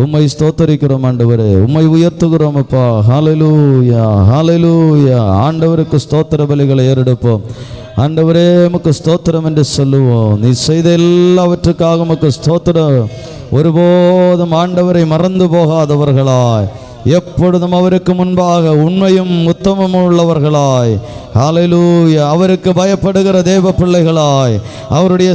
உம்மை ஸ்தோத்தரிக்கிறோம் ஆண்டவரே, உம்மை உயர்த்துகிறோம் அப்பா. ஹல்லேலூயா, ஹல்லேலூயா. ஆண்டவருக்கு ஸ்தோத்திர பலிகளை ஏறெடுப்போம். ஆண்டவரே உமக்கு ஸ்தோத்திரம் என்று சொல்லுவோம். நீ செய்த எல்லாவற்றுக்காக உமக்கு ஸ்தோத்திரம். ஒருபோதும் ஆண்டவரை மறந்து போகாதவர்களாய், எப்பொழுதும் அவருக்கு முன்பாக உண்மையும் உத்தமமும் உள்ளவர்களாய், ஹல்லேலூயா, அவருக்கு பயப்படுகிற தேவ பிள்ளைகளாய், அவருடைய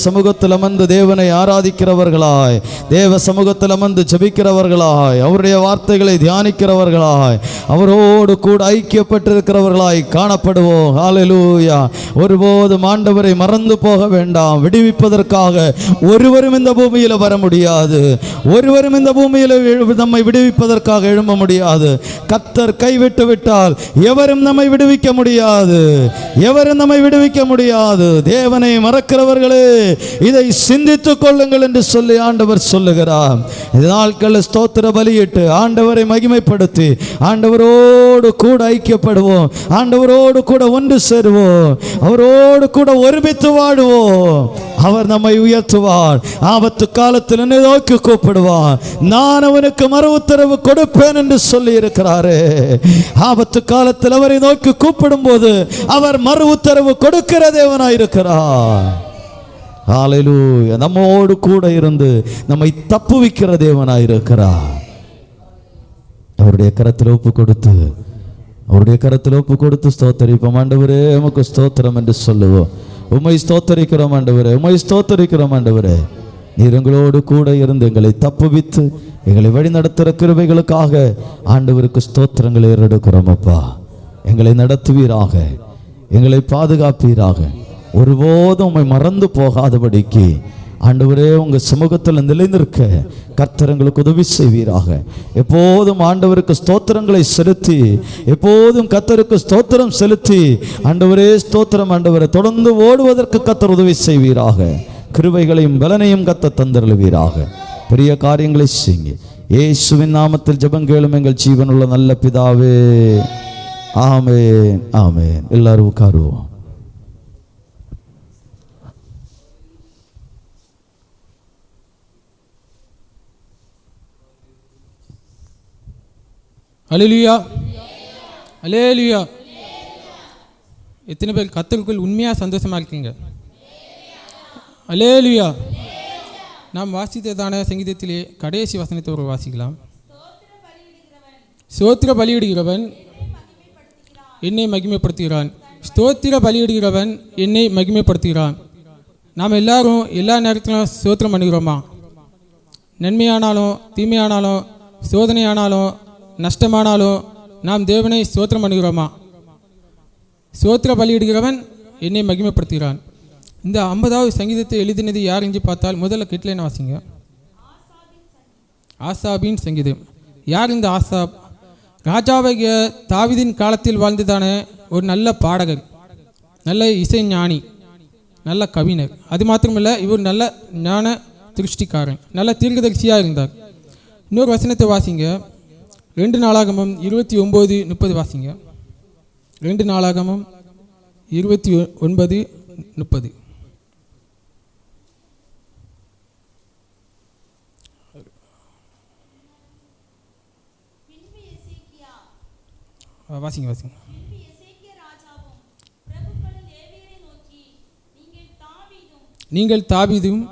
சமூகத்தில் அமர்ந்து தேவனை ஆராதிக்கிறவர்களாய், தேவ சமூகத்தில் அமர்ந்து ஜெபிக்கிறவர்களாய், அவருடைய வார்த்தைகளை தியானிக்கிறவர்களாய், அவரோடு கூட ஐக்கியப்பட்டிருக்கிறவர்களாய் காணப்படுவோம். ஹல்லேலூயா. ஒருபோதும் ஆண்டவரை மறந்து போக வேண்டாம். விடுவிப்பதற்காக ஒருவரும் இந்த பூமியில் வர முடியாது. ஒருவரும் இந்த பூமியில் நம்மை விடுவிப்பதற்காக எழும்ப முடியாது. கர்த்தர் கைவிட்டு விட்டால் எவரும் நம்மை விடுவிக்க முடியாது. தேவனை மறக்கிறவர்களே இதை சிந்தித்துக் கொள்ளுங்கள் என்று சொல்லி ஆண்டவர் சொல்லுகிறார். இந்த நாட்களில் ஸ்தோத்திர பலியிட்டு ஆண்டவரை மகிமைப்படுத்தி ஆண்டவரோடு கூட ஐக்கியப்படுவோம். ஆண்டவரோடு கூட ஒன்று சேருவோம். அவரோடு கூட ஒருமித்து வாழுவோம். அவர் நம்மை உயர்த்துவார். ஆபத்து காலத்தில் என்னை நோக்கி கூப்பிடுவார். நான் அவனுக்கு மறு உத்தரவு கொடுப்பேன் என்று சொல்லி இருக்கிறாரே. ஆபத்து காலத்தில் அவரை நோக்கி கூப்பிடும் போது அவர் மறு உத்தரவு கொடுக்கிற தேவனாயிருக்கிறார். ஹல்லேலூயா. நம்மோடு கூட இருந்து நம்மை தப்புவிக்கிற தேவனாயிருக்கிறார். அவருடைய கரத்தில் ஒப்பு கொடுத்து ஸ்தோத்தரிப்போம். ஆண்டவரே உமக்கு ஸ்தோத்திரம் என்று சொல்லுவோம். உம்மை ஸ்தோத்தரிக்கிறோம் ஆண்டவரே. நீர் எங்களோடு கூட இருந்து எங்களை தப்புவித்து எங்களை வழி நடத்துகிற கிருபைகளுக்காக ஆண்டவருக்கு ஸ்தோத்திரங்களை ஏறெடுக்கிறோம் அப்பா. எங்களை நடத்துவீராக, எங்களை பாதுகாப்பீராக. ஒருபோதும் உம்மை மறந்து போகாதபடிக்கு ஆண்டவரே உங்க சமூகத்தில் நிலைநிற்க கர்த்தர் எங்களுக்கு உதவி செய்வீராக. எப்போதும் ஆண்டவருக்கு ஸ்தோத்திரங்களை செலுத்தி, எப்போதும் கர்த்தருக்கு ஸ்தோத்திரம் செலுத்தி ஆண்டவரே ஸ்தோத்திரம் ஆண்டவரை தொடர்ந்து ஓடுவதற்கு கர்த்தர் உதவி செய்வீராக. கிருபைகளையும் பலனையும் கர்த்தர் தந்தருளுவீராக. பெரிய காரியங்களை செய்யுங்க. இயேசுவின் நாமத்தில் ஜெபம் கேளும் எங்கள் ஜீவனுள்ள நல்ல பிதாவே. ஆமென், ஆமென். எல்லாரும் உட்காருவோம். அல்லேலூயா, அல்லேலூயா. எத்தனை பேர் கர்த்தருக்குள் உண்மையாக சந்தோஷமாக இருக்கீங்க? அல்லேலூயா. நாம் வாசித்ததான சங்கீதத்திலே கடைசி வசனத்தை ஒரு வாசிக்கலாம். ஸ்தோத்திர பலியிடுகிறவன் என்னை மகிமைப்படுத்துகிறான். ஸ்தோத்திர பலியிடுகிறவன் என்னை மகிமைப்படுத்துகிறான். நாம் எல்லாரும் எல்லா நேரத்திலும் ஸ்தோத்திரம் பண்ணுகிறோமா? நன்மையானாலும் தீமையானாலும் சோதனையானாலும் நஷ்டமானாலும் நாம் தேவனை ஸ்தோத்திரம் பண்ணுகிறோமா? ஸ்தோத்திர பலியிடுகிறவன் என்னை மகிமைப்படுத்துகிறான். இந்த 50வது சங்கீதத்தை எழுதினது யார் என்று பார்த்தால் முதல்ல கிட்லைன் வாசிங்க. ஆசாபின் சங்கீதம். யார் இந்த ஆசாப்? ராஜாவாகிய தாவீதின் காலத்தில் வாழ்ந்ததான ஒரு நல்ல பாடகர், நல்ல இசைஞானி, நல்ல கவிஞர். அது மாத்திரமல்ல, இவர் நல்ல ஞான திருஷ்டிக்காரன், நல்ல தீர்க்கதரிசியாக இருந்தார். இன்னொரு வசனத்தை வாசிங்க. 2 நாளாகமம் 29:30 வாசிங்க. 2 நாளாகமம் 29:30. வாசிங்க. நீங்கள் தாவீதும்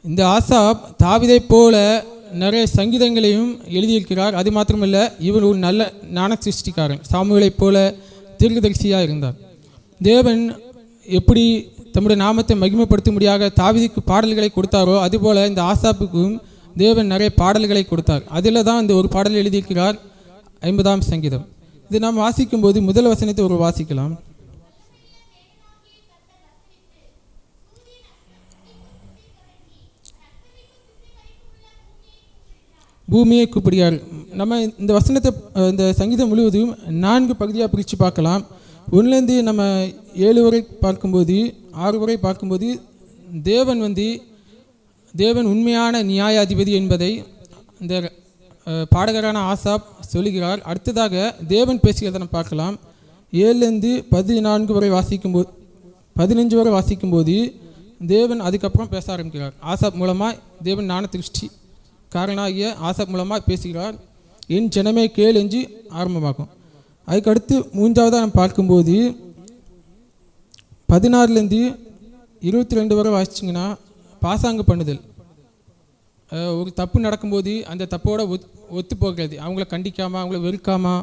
இந்த ஆசாப் தாவீதை போல நிறைய சங்கீதங்களையும் எழுதியிருக்கிறார். அது மாத்திரமல்ல, இவர் ஒரு நல்ல ஞான சிருஷ்டிக்காரன். சாமுவேலைப் போல தீர்க்கதரிசியாக இருந்தார். தேவன் எப்படி தம்முடைய நாமத்தை மகிமைப்படுத்தும்படியாக தாவீதுக்கு பாடல்களை கொடுத்தாரோ, அதுபோல் இந்த ஆசாப்புக்கும் தேவன் நிறைய பாடல்களை கொடுத்தார். அதில் தான் இந்த ஒரு பாடல் எழுதியிருக்கிறார், 50ஆம் சங்கீதம். இது நாம் வாசிக்கும்போது முதல் வசனத்தை ஒரு வாசிக்கலாம். பூமியை கூப்பிடுகிறார். நம்ம இந்த வசனத்தை, இந்த சங்கீதம் முழுவதும் 4 பகுதியாக பிரித்து பார்க்கலாம். 1லேருந்து நம்ம 7 வரை பார்க்கும்போது, 6 வரை பார்க்கும்போது தேவன் உண்மையான நியாயாதிபதி என்பதை இந்த பாடகரான ஆசாப் சொல்லுகிறார். அடுத்ததாக தேவன் பேசுகிறத நம்ம பார்க்கலாம். 7லேருந்து 14 வரை வாசிக்கும்போது, 15 வரை வாசிக்கும்போது தேவன் அதுக்கப்புறம் பேச ஆரம்பிக்கிறார். ஆசாப் மூலமாக தேவன் ஞான திருஷ்டி காரணாகிய ஆசாப் மூலமாக பேசுகிறார். என் ஜனமே கேள் என்று ஆரம்பமாகும். அதுக்கடுத்து 3ஆவதாக நம்ம பார்க்கும்போது 16லேருந்து 22 வரை வாசிச்சிங்கன்னா பாசாங்கு பண்ணுதல். ஒரு தப்பு நடக்கும்போது அந்த தப்போட ஒத்து போகிறது, அவங்கள கண்டிக்காமல், அவங்கள வெறுக்காமல்,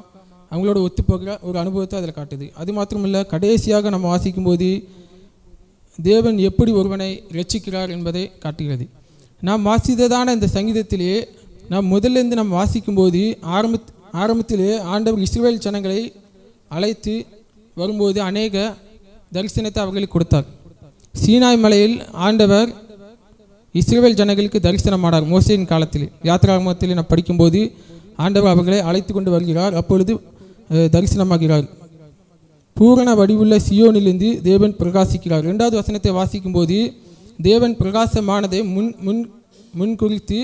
அவங்களோட ஒத்து போகிற ஒரு அனுபவத்தை அதில் காட்டுது. அது மாத்திரமில்லை, கடைசியாக நம்ம வாசிக்கும்போது தேவன் எப்படி ஒருவனை ரட்சிக்கிறார் என்பதை காட்டுகிறது. நாம் வாசித்ததான இந்த சங்கீதத்திலேயே நாம் முதல்லேருந்து நாம் வாசிக்கும்போது ஆரம்பத்திலே ஆண்டவர் இஸ்ரவேல் ஜனங்களை அழைத்து வரும்போது அநேக தரிசனத்தை அவர்களுக்கு கொடுத்தார். சீனாய் மலையில் ஆண்டவர் இஸ்ரவேல் ஜனங்களுக்கு தரிசனமானார். மோசேயின் காலத்தில் யாத்திராகமத்தில் நாம் படிக்கும்போது ஆண்டவர் அவர்களை அழைத்து கொண்டு வருகிறார். அப்பொழுது தரிசனமாகிறார். பூரண வடிவுள்ள சியோனிலிருந்து தேவன் பிரகாசிக்கிறார். 2வது வசனத்தை வாசிக்கும்போது தேவன் பிரகாசமானதை முன் குறித்து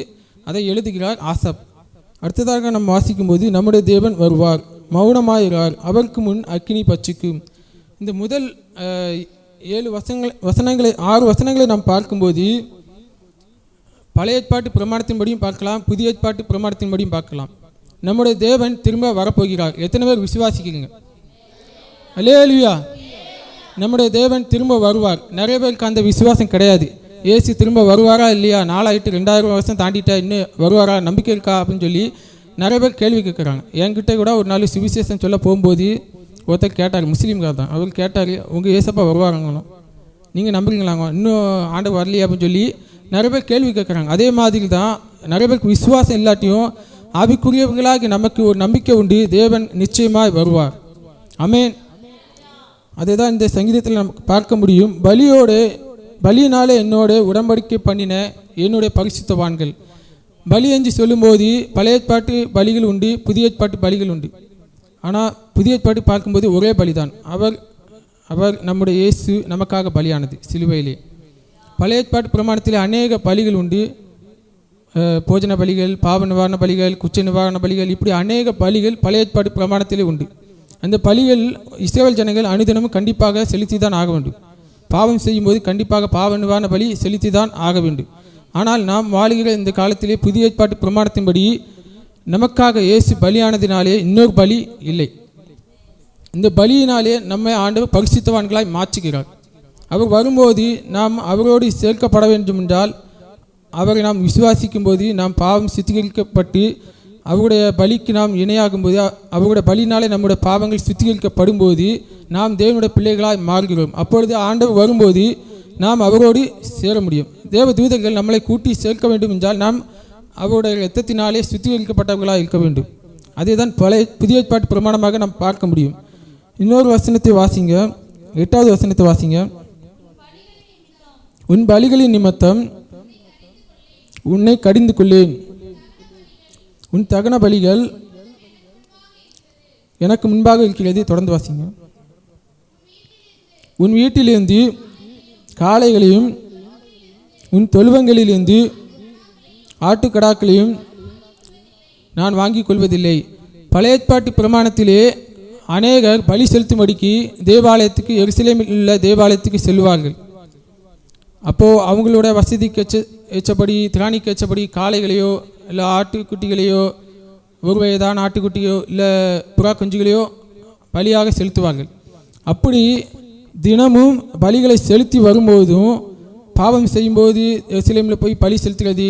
அதை எழுதுகிறார் ஆசாப். அடுத்ததாக நம்ம வாசிக்கும்போது நம்முடைய தேவன் வருவார், மௌனமாகிறார், அவருக்கு முன் அக்கினி பட்சிக்கும். இந்த முதல் 6 வசனங்களை நாம் பார்க்கும்போது பழைய ஏற்பாட்டு பிரமாணத்தின்படியும் பார்க்கலாம், புதிய ஏற்பாட்டு பிரமாணத்தின்படியும் பார்க்கலாம். நம்முடைய தேவன் திரும்ப வரப்போகிறார். எத்தனை பேர் விசுவாசிக்கிறீங்க? அல்லேலூயா. நம்முடைய தேவன் திரும்ப வருவார். நிறைய பேருக்கு அந்த விசுவாசம் கிடையாது. ஏசு திரும்ப வருவாரா இல்லையா, 2000 வருஷம் தாண்டிட்டா இன்னும் வருவாரா, நம்பிக்கை இருக்கா அப்படின்னு சொல்லி நிறைய பேர் கேள்வி கேட்குறாங்க. என்கிட்ட கூட ஒரு நாள் சுவிசேஷம் சொல்ல போகும்போது ஒருத்தர் கேட்டார், முஸ்லீம்கார் தான். அவர் கேட்டார், உங்கள் ஏசப்பா வருவாராங்களோ, நீங்கள் நம்புறீங்களாங்க, இன்னும் ஆண்டவர் வரலையா அப்படின்னு சொல்லி நிறைய பேர் கேள்வி கேட்குறாங்க. அதே மாதிரி தான் நிறைய பேருக்கு விசுவாசம் இல்லாட்டியும் ஆவிக்குரியவர்களாகி நமக்கு ஒரு நம்பிக்கை உண்டு, தேவன் நிச்சயமாய் வருவார். ஆமென். அதை தான் இந்த சங்கீதத்தில் நமக்கு பார்க்க முடியும். பலியினாலே என்னோட உடன்படிக்கை பண்ணின என்னுடைய பரிசுத்தவான்கள். பலி என்று சொல்லும்போது பழைய ஏற்பாட்டு பலிகள் உண்டு, புதிய ஏற்பாட்டு பலிகள் உண்டு. ஆனால் புதிய ஏற்பாட்டு பார்க்கும்போது ஒரே பலிதான். அவர் நம்முடைய இயேசு நமக்காக பலியானது சிலுவையிலே. பழைய ஏற்பாட்டு பிரமாணத்தில் அநேக பலிகள் உண்டு. போஜன பலிகள், பாவ நிவாரண பலிகள், குற்ற நிவாரண பலிகள், இப்படி அநேக பலிகள் பழைய ஏற்பாட்டு பிரமாணத்திலே உண்டு. அந்த பலிகள் இஸ்ரவேல் ஜனங்கள் அனுதினமும் கண்டிப்பாக செலுத்தி தான் ஆக வேண்டும். பாவம் செய்யும்போது கண்டிப்பாக பாவ நிவாரண பலி செலுத்தி தான் ஆக வேண்டும். ஆனால் நாம் வாழுகிற இந்த காலத்திலே புதிய ஏற்பாட்டு பிரமாணத்தின்படி நமக்காக இயேசு பலியானதினாலே இன்னொரு பலி இல்லை. இந்த பலியினாலே நம்மை ஆண்டவர் பரிசுத்தவான்களாய் மாற்றுகிறார். அவர் வரும்போது நாம் அவரோடு சேர்க்கப்பட வேண்டும் என்றால் அவரை நாம் விசுவாசிக்கும் போது நாம் பாவம் சுத்திகரிக்கப்பட்டு அவருடைய பலிக்கு நாம் இணையாகும்போது, அவருடைய பலினாலே நம்முடைய பாவங்கள் சுத்திகரிக்கப்படும் போது நாம் தேவனுடைய பிள்ளைகளாய் மாறுகிறோம். அப்பொழுது ஆண்டவர் வரும்போது நாம் அவரோடு சேர முடியும். தேவ தூதர்கள் நம்மளை கூட்டி சேர்க்க வேண்டும் என்றால் நாம் அவருடைய இரத்தத்தினாலே சுத்திகரிக்கப்பட்டவர்களாக இருக்க வேண்டும். அதே தான் புதிய ஏற்பாட்டு பிரமாணமாக நாம் பார்க்க முடியும். இன்னொரு வசனத்தை வாசிங்க, 8வது வசனத்தை வாசிங்க. உன் பலிகளின் நிமித்தம் உன்னை கடிந்து கொள்ளேன், உன் தகன பலிகள் எனக்கு முன்பாக இருக்கிறது. தொடர்ந்து வாசிங்க. உன் வீட்டிலிருந்து காளைகளையும் உன் தொழுவங்களிலிருந்து ஆட்டுக்கடாக்களையும் நான் வாங்கிக் கொள்வதில்லை. பழைய ஏற்பாட்டு பிரமாணத்திலே அநேகர் பலி செலுத்தும்படிக்கு தேவாலயத்துக்கு, எருசலேமில் உள்ள தேவாலயத்துக்கு செல்வார்கள். அப்போது அவங்களோட வசதிக்கு ஏற்றபடி, திராணிக்கு ஏற்றபடி காளைகளையோ இல்லை ஆட்டுக்குட்டிகளையோ, ஒரு வயதான ஆட்டுக்குட்டியோ இல்லை புறா குஞ்சுகளையோ பலியாக செலுத்துவார்கள். அப்படி தினமும் பலிகளை செலுத்தி வரும்போதும் பாவம் செய்யும்போது எருசலேமில் போய் பலி செலுத்துகிறது,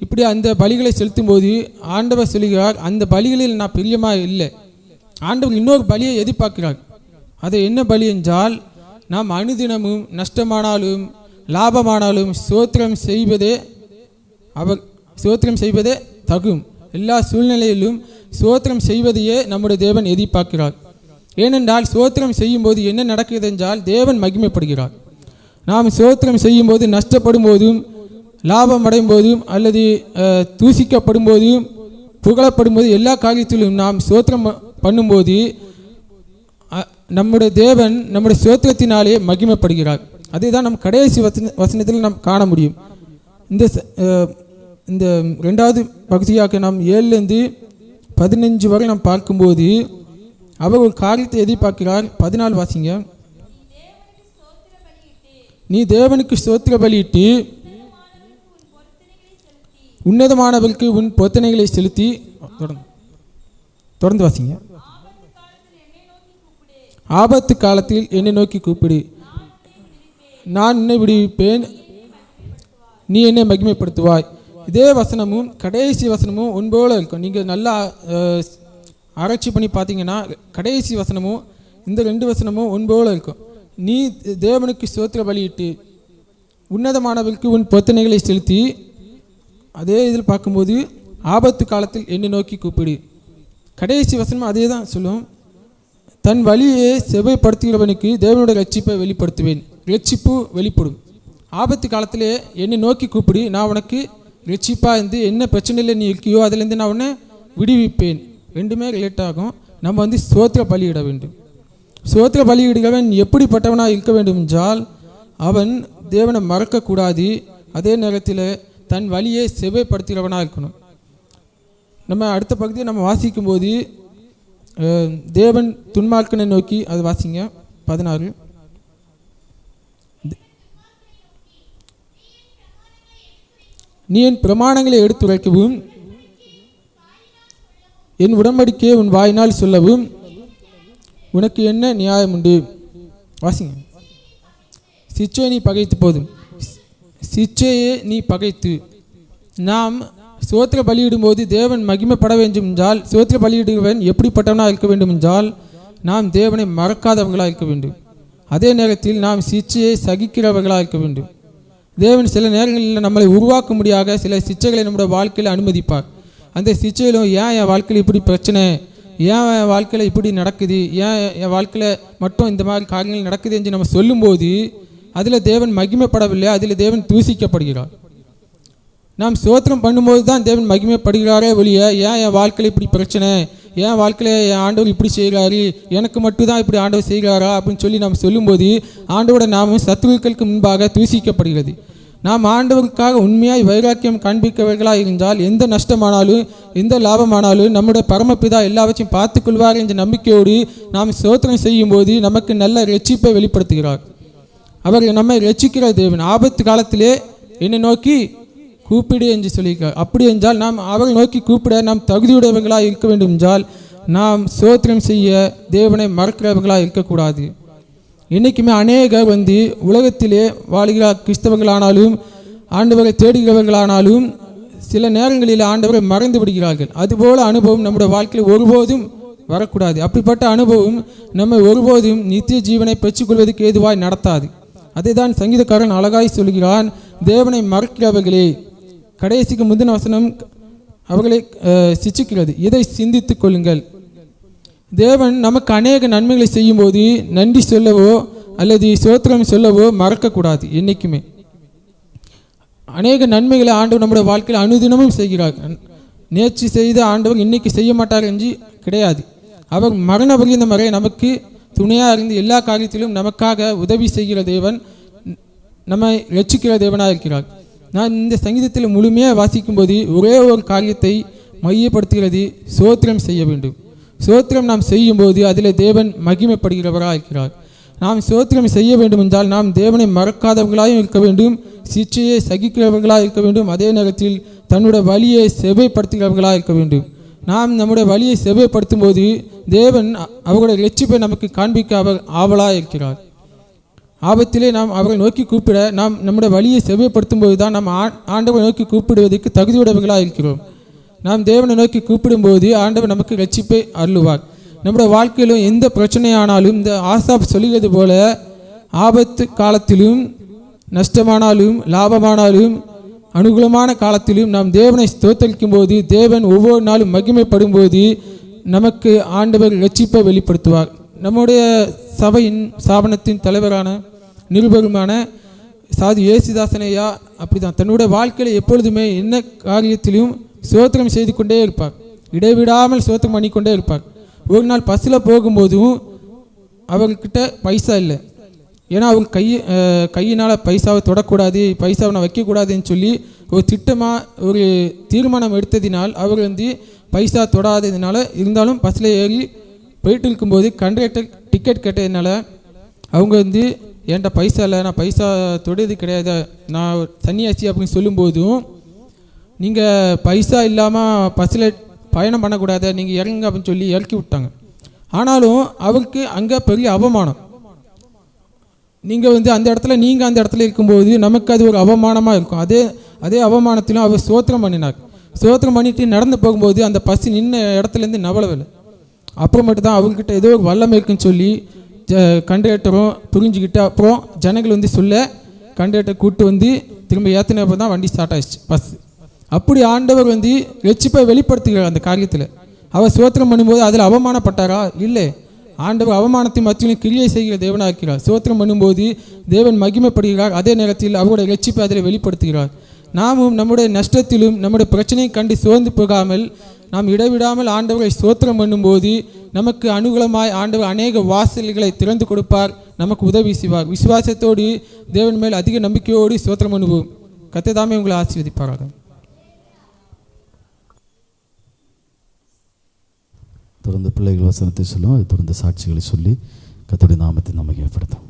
இப்படி அந்த பலிகளை செலுத்தும் போது ஆண்டவர் சொல்கிறார், அந்த பலிகளில் நான் பிரியமாக இல்லை. ஆண்டவர் இன்னொரு பலியை எதிர்பார்க்கிறார். அது என்ன பலி என்றால், நாம் அனுதினமும் நஷ்டமானாலும் லாபமானாலும் ஸ்தோத்திரம் செய்வதே தகும். எல்லா சூழ்நிலையிலும் ஸ்தோத்திரம் செய்வதையே நம்முடைய தேவன் எதிர்பார்க்கிறார். ஏனென்றால் ஸ்தோத்திரம் செய்யும்போது என்ன நடக்கிறது என்றால் தேவன் மகிமைப்படுகிறார். நாம் ஸ்தோத்திரம் செய்யும்போது நஷ்டப்படும் போதும் லாபம் அடையும் போதும் அல்லது தூசிக்கப்படும் போதும் புகழப்படும் போது எல்லா காரியத்திலும் நாம் ஸ்தோத்திரம் பண்ணும்போது நம்முடைய தேவன் நம்முடைய ஸ்தோத்திரத்தினாலே மகிமைப்படுகிறார். அதை தான் நம் கடைசி வசனத்தில் நாம் காண முடியும். இந்த ரெண்டாவது பகுதியாக நாம் 7-15 வரை நாம் பார்க்கும்போது அவர் ஒரு காரியத்தை எதிர்பார்க்கிறார். 14 வாசிங்க. நீ தேவனுக்கு ஸ்தோத்திர பலியிட்டு உன்னதமானவருக்கு உன் பொருத்தனைகளை செலுத்தி, தொடர்ந்து வாசிங்க. ஆபத்து காலத்தில் என்னை நோக்கி கூப்பிடு, நான் உன்னை விடுவிப்பேன், நீ என்னை மகிமைப்படுத்துவாய். இதே வசனமும் கடைசி வசனமும் ஒன்போல இருக்கும். நீங்கள் நல்லா ஆராய்ச்சி பண்ணி பார்த்தீங்கன்னா கடைசி வசனமும் இந்த 2 வசனமும் ஒன்போல இருக்கும். நீ தேவனுக்கு ஸ்தோத்திர பலியிட்டு உன்னதமானவருக்கு உன் பொருத்தனைகளை செலுத்தி, அதே இதில் பார்க்கும்போது ஆபத்து காலத்தில் என்னை நோக்கி கூப்பிடு. கடைசி வசனம் அதே தான் சொல்லும். தன் வழியை செவ்வாய்ப்படுத்துகிறவனுக்கு தேவனுடைய ரட்சிப்பை வெளிப்படுத்துவேன். ரட்சிப்பு வெளிப்படும். ஆபத்து காலத்திலே என்னை நோக்கி கூப்பிடு, நான் உனக்கு ரட்சிப்பாக இருந்து என்ன பிரச்சனையில் நீ இருக்கியோ அதிலேருந்து நான் உன்னை விடுவிப்பேன். ரெண்டுமே ரிலேட் ஆகும். நம்ம ஸ்தோத்திர பலியிட வேண்டும். ஸ்தோத்திர பலியிடுகிறவன் எப்படிப்பட்டவனாக இருக்க வேண்டும் என்றால், அவன் தேவனை மறக்கக்கூடாது, அதே நேரத்தில் தன் வழியை செவ்வாய்ப்படுத்துகிறவனாக இருக்கணும். நம்ம அடுத்த பகுதியை நம்ம வாசிக்கும் போது தேவன் துன்மார்க்கனை நோக்கி, அது வாசிங்க 16. நீ என் பிரமாணங்களை எடுத்துரைக்கவும் என் உடன்படிக்கையை உன் வாயினால் சொல்லவும் உனக்கு என்ன நியாயம் உண்டு? வாசிங்க. சிச்சையை நீ பகைத்து போதும், சிச்சையே நீ பகைத்து. நாம் ஸ்தோத்திர பலியிடும்போது தேவன் மகிமைப்பட வேண்டும் என்றால், ஸ்தோத்திர பலியிடுவன் எப்படிப்பட்டவனாக இருக்க வேண்டும் என்றால், நாம் தேவனை மறக்காதவர்களாக இருக்க வேண்டும். அதே நேரத்தில் நாம் சிச்சையை சகிக்கிறவர்களாக இருக்க வேண்டும். தேவன் சில நேரங்களில் நம்மளை உருவாக்கும்படியாக சில சிச்சைகளை நம்முடைய வாழ்க்கையில் அனுமதிப்பார். அந்த சிச்சையிலும் ஏன் என் வாழ்க்கையில் இப்படி பிரச்சனை, ஏன் என் வாழ்க்கையில் இப்படி நடக்குது, ஏன் என் வாழ்க்கையில் மட்டும் இந்த மாதிரி காரியங்கள் நடக்குது என்று நம்ம சொல்லும்போது அதில் தேவன் மகிமைப்படவில்லை, அதில் தேவன் தூசிக்கப்படுகிறார். நாம் ஸ்தோத்திரம் பண்ணும்போது தான் தேவன் மகிமைப்படுகிறாரே ஒழிய, ஏன் என் வாழ்க்கையில் இப்படி பிரச்சனை, என் வாழ்க்கையில் என் ஆண்டவர் இப்படி செய்கிறாரு, எனக்கு மட்டும்தான் இப்படி ஆண்டவர் செய்கிறாரா அப்படின்னு சொல்லி நாம் சொல்லும்போது ஆண்டவரோட நாமும் சத்துருக்களுக்கு முன்பாக தூசிக்கப்படுகிறது. நாம் ஆண்டவருக்காக உண்மையாய் வைராக்கியம் காண்பிக்கவர்களாக இருந்தால் எந்த நஷ்டமானாலும் எந்த லாபமானாலும் நம்முடைய பரமபிதா எல்லாவற்றையும் பார்த்துக்கொள்வார் என்ற நம்பிக்கையோடு நாம் ஸ்தோத்திரம் செய்யும்போது நமக்கு நல்ல ரட்சிப்பை வெளிப்படுத்துகிறார். அவர் நம்மை ரட்சிக்கிற தேவன். ஆபத்து காலத்திலே என்னை நோக்கி கூப்பிடு என்று சொல்லியிருக்கார். அப்படி என்றால் நாம் அவரை நோக்கி கூப்பிட நாம் தகுதியுடையவர்களாக இருக்க வேண்டும் என்றால் நாம் ஸ்தோத்திரம் செய்ய தேவனை மறக்கிறவர்களாக இருக்கக்கூடாது. இன்றைக்குமே அநேகர் உலகத்திலே வாழ்கிற கிறிஸ்தவர்களானாலும் ஆண்டவரை தேடுகிறவர்களானாலும் சில நேரங்களில் ஆண்டவரை மறந்து விடுகிறார்கள். அதுபோல அனுபவம் நம்முடைய வாழ்க்கையில் ஒருபோதும் வரக்கூடாது. அப்படிப்பட்ட அனுபவம் நம்மை ஒருபோதும் நித்திய ஜீவனை பெற்றுக்கொள்வதற்கு ஏதுவாய் நடத்தாது. அதை தான் சங்கீதக்காரன் அழகாய் சொல்கிறான், தேவனை மறக்கிறவர்களே. கடைசிக்கு முந்தின வசனம் அவர்களை சிச்சிக்கிறது. இதை சிந்தித்துக் கொள்ளுங்கள். தேவன் நமக்கு அநேக நன்மைகளை செய்யும்போது நன்றி சொல்லவோ அல்லது ஸ்தோத்திரம் சொல்லவோ மறக்கக்கூடாது. என்றைக்குமே அநேக நன்மைகளை ஆண்டவர் நம்முடைய வாழ்க்கையில் அனுதினமும் செய்கிறார். நேற்று செய்த ஆண்டவர் இன்னைக்கு செய்ய மாட்டார் என்று கிடையாது. அவர் மரண பரியந்தம் வரை நமக்கு துணையாக இருந்து எல்லா காரியத்திலும் நமக்காக உதவி செய்கிற தேவன், நம்மை ரட்சிக்கிற தேவனாக இருக்கிறார். நான் இந்த சங்கீதத்தில் முழுமையாக வாசிக்கும்போது ஒரே ஒரு காரியத்தை மையப்படுத்துகிறது, ஸ்தோத்திரம் செய்ய வேண்டும். ஸ்தோத்திரம் நாம் செய்யும்போது அதில் தேவன் மகிமைப்படுகிறவராக இருக்கிறார். நாம் ஸ்தோத்திரம் செய்ய வேண்டும் என்றால் நாம் தேவனை மறக்காதவர்களாகவும் இருக்க வேண்டும், சிச்சையை சகிக்கிறவர்களாக இருக்க வேண்டும், அதே நேரத்தில் தன்னுடைய வழியை செவ்வாய்ப்படுத்துகிறவர்களாக இருக்க வேண்டும். நாம் நம்முடைய வழியை செவ்வாய்ப்படுத்தும் போது தேவன் அவருடைய ரட்சிப்பை நமக்கு காண்பிக்க அவர் ஆவலாக இருக்கிறார். ஆபத்திலே நாம் அவரை நோக்கி கூப்பிட நாம் நம்முடைய வழியை செவ்வைப்படுத்தும் போது தான் நாம் ஆண்டவரை நோக்கி கூப்பிடுவதற்கு தகுதியுடையவர்களாக இருக்கிறோம். நாம் தேவனை நோக்கி கூப்பிடும்போது ஆண்டவர் நமக்கு ரட்சிப்பை அருளுவார். நம்முடைய வாழ்க்கையிலும் எந்த பிரச்சனையானாலும் இந்த ஆசாப் சொல்லுகிறது போல ஆபத்து காலத்திலும் நஷ்டமானாலும் லாபமானாலும் அனுகூலமான காலத்திலும் நாம் தேவனை ஸ்தோத்தரிக்கும் போது தேவன் ஒவ்வொரு நாளும் மகிமைப்படும் போது நமக்கு ஆண்டவர் ரட்சிப்பை வெளிப்படுத்துவார். நம்முடைய சபையின் ஸ்தாபனத்தின் தலைவரான நிருபருமான சாது ஏசுதாசனையா அப்படிதான் தன்னுடைய வாழ்க்கையில் எப்பொழுதுமே என்ன காரியத்திலும் ஸ்தோத்திரம் செய்து கொண்டே இருப்பார். இடைவிடாமல் ஸ்தோத்திரம் பண்ணிக்கொண்டே இருப்பார். ஒரு நாள் பஸ்ஸில் போகும்போதும் அவர்கிட்ட பைசா இல்லை. ஏன்னா அவங்க கையினால் பைசாவை தொடக்கூடாது, பைசாவை நான் வைக்கக்கூடாதுன்னு சொல்லி ஒரு திட்டமாக ஒரு தீர்மானம் எடுத்ததினால் அவர் பைசா தொடாததுனால இருந்தாலும் பஸ்ஸில் ஏறி போயிட்டு இருக்கும்போது கண்டக்டர் டிக்கெட் கேட்டதுனால அவங்க என்கிட்ட பைசா இல்லை, நான் பைசா தொடுறது கிடையாது, நான் சன்னியாசி அப்படின்னு சொல்லும்போதும் நீங்கள் பைசா இல்லாமல் பஸ்ஸில் பயணம் பண்ணக்கூடாது, நீங்கள் இறங்குங்க அப்படின்னு சொல்லி இறக்கி விட்டாங்க. ஆனாலும் அவருக்கு அங்கே பெரிய அவமானம். நீங்கள் அந்த இடத்துல இருக்கும்போது நமக்கு அது ஒரு அவமானமாக இருக்கும். அதே அவமானத்திலும் அவர் ஸ்தோத்திரம் பண்ணினார். ஸ்தோத்திரம் பண்ணிட்டு நடந்து போகும்போது அந்த பஸ் நின்ன இடத்துலேருந்து நவளவில்லை. அப்புறமேட்டு தான் அவங்ககிட்ட ஏதோ ஒரு வல்லமை இருக்குன்னு சொல்லி கண்டக்டரும் புரிஞ்சுக்கிட்டு அப்புறம் ஜனங்கள் சொல்ல கண்டக்டர் கூப்பிட்டு திரும்ப ஏற்றினப்போ தான் வண்டி ஸ்டார்ட் ஆயிடுச்சு பஸ். அப்படி ஆண்டவர் ரட்சிப்பை வெளிப்படுத்துகிறார். அந்த காரியத்தில் அவர் ஸ்தோத்திரம் பண்ணும்போது அதில் அவமானப்பட்டாரா? இல்லை. ஆண்டவர் அவமானத்தை மத்தியிலும் கிரியை செய்கிற தேவனாக இருக்கிறார். ஸ்தோத்திரம் பண்ணும்போது தேவன் மகிமைப்படுகிறார். அதே நேரத்தில் அவருடைய ரட்சிப்பை அதில் வெளிப்படுத்துகிறார். நாமும் நம்முடைய நஷ்டத்திலும் நம்முடைய பிரச்சனையை கண்டு சோர்ந்து போகாமல் நாம் இடைவிடாமல் ஆண்டவரை ஸ்தோத்திரம் பண்ணும்போது நமக்கு அனுகூலமாய் ஆண்டவர் அநேக வாசல்களை திறந்து கொடுப்பார், நமக்கு உதவி செய்வார். விசுவாசத்தோடு தேவன் மேல் அதிக நம்பிக்கையோடு ஸ்தோத்திரம் பண்ணுவோம். கர்த்தர் தாமே உங்களை ஆசீர்வதிப்பாராக. தொடர்ந்து பிள்ளைகள் வசனத்தை சொல்லும், அது தொடர்ந்து சாட்சிகளை சொல்லி கர்த்தருடைய நாமத்தை மகிமைப்படுத்தும்.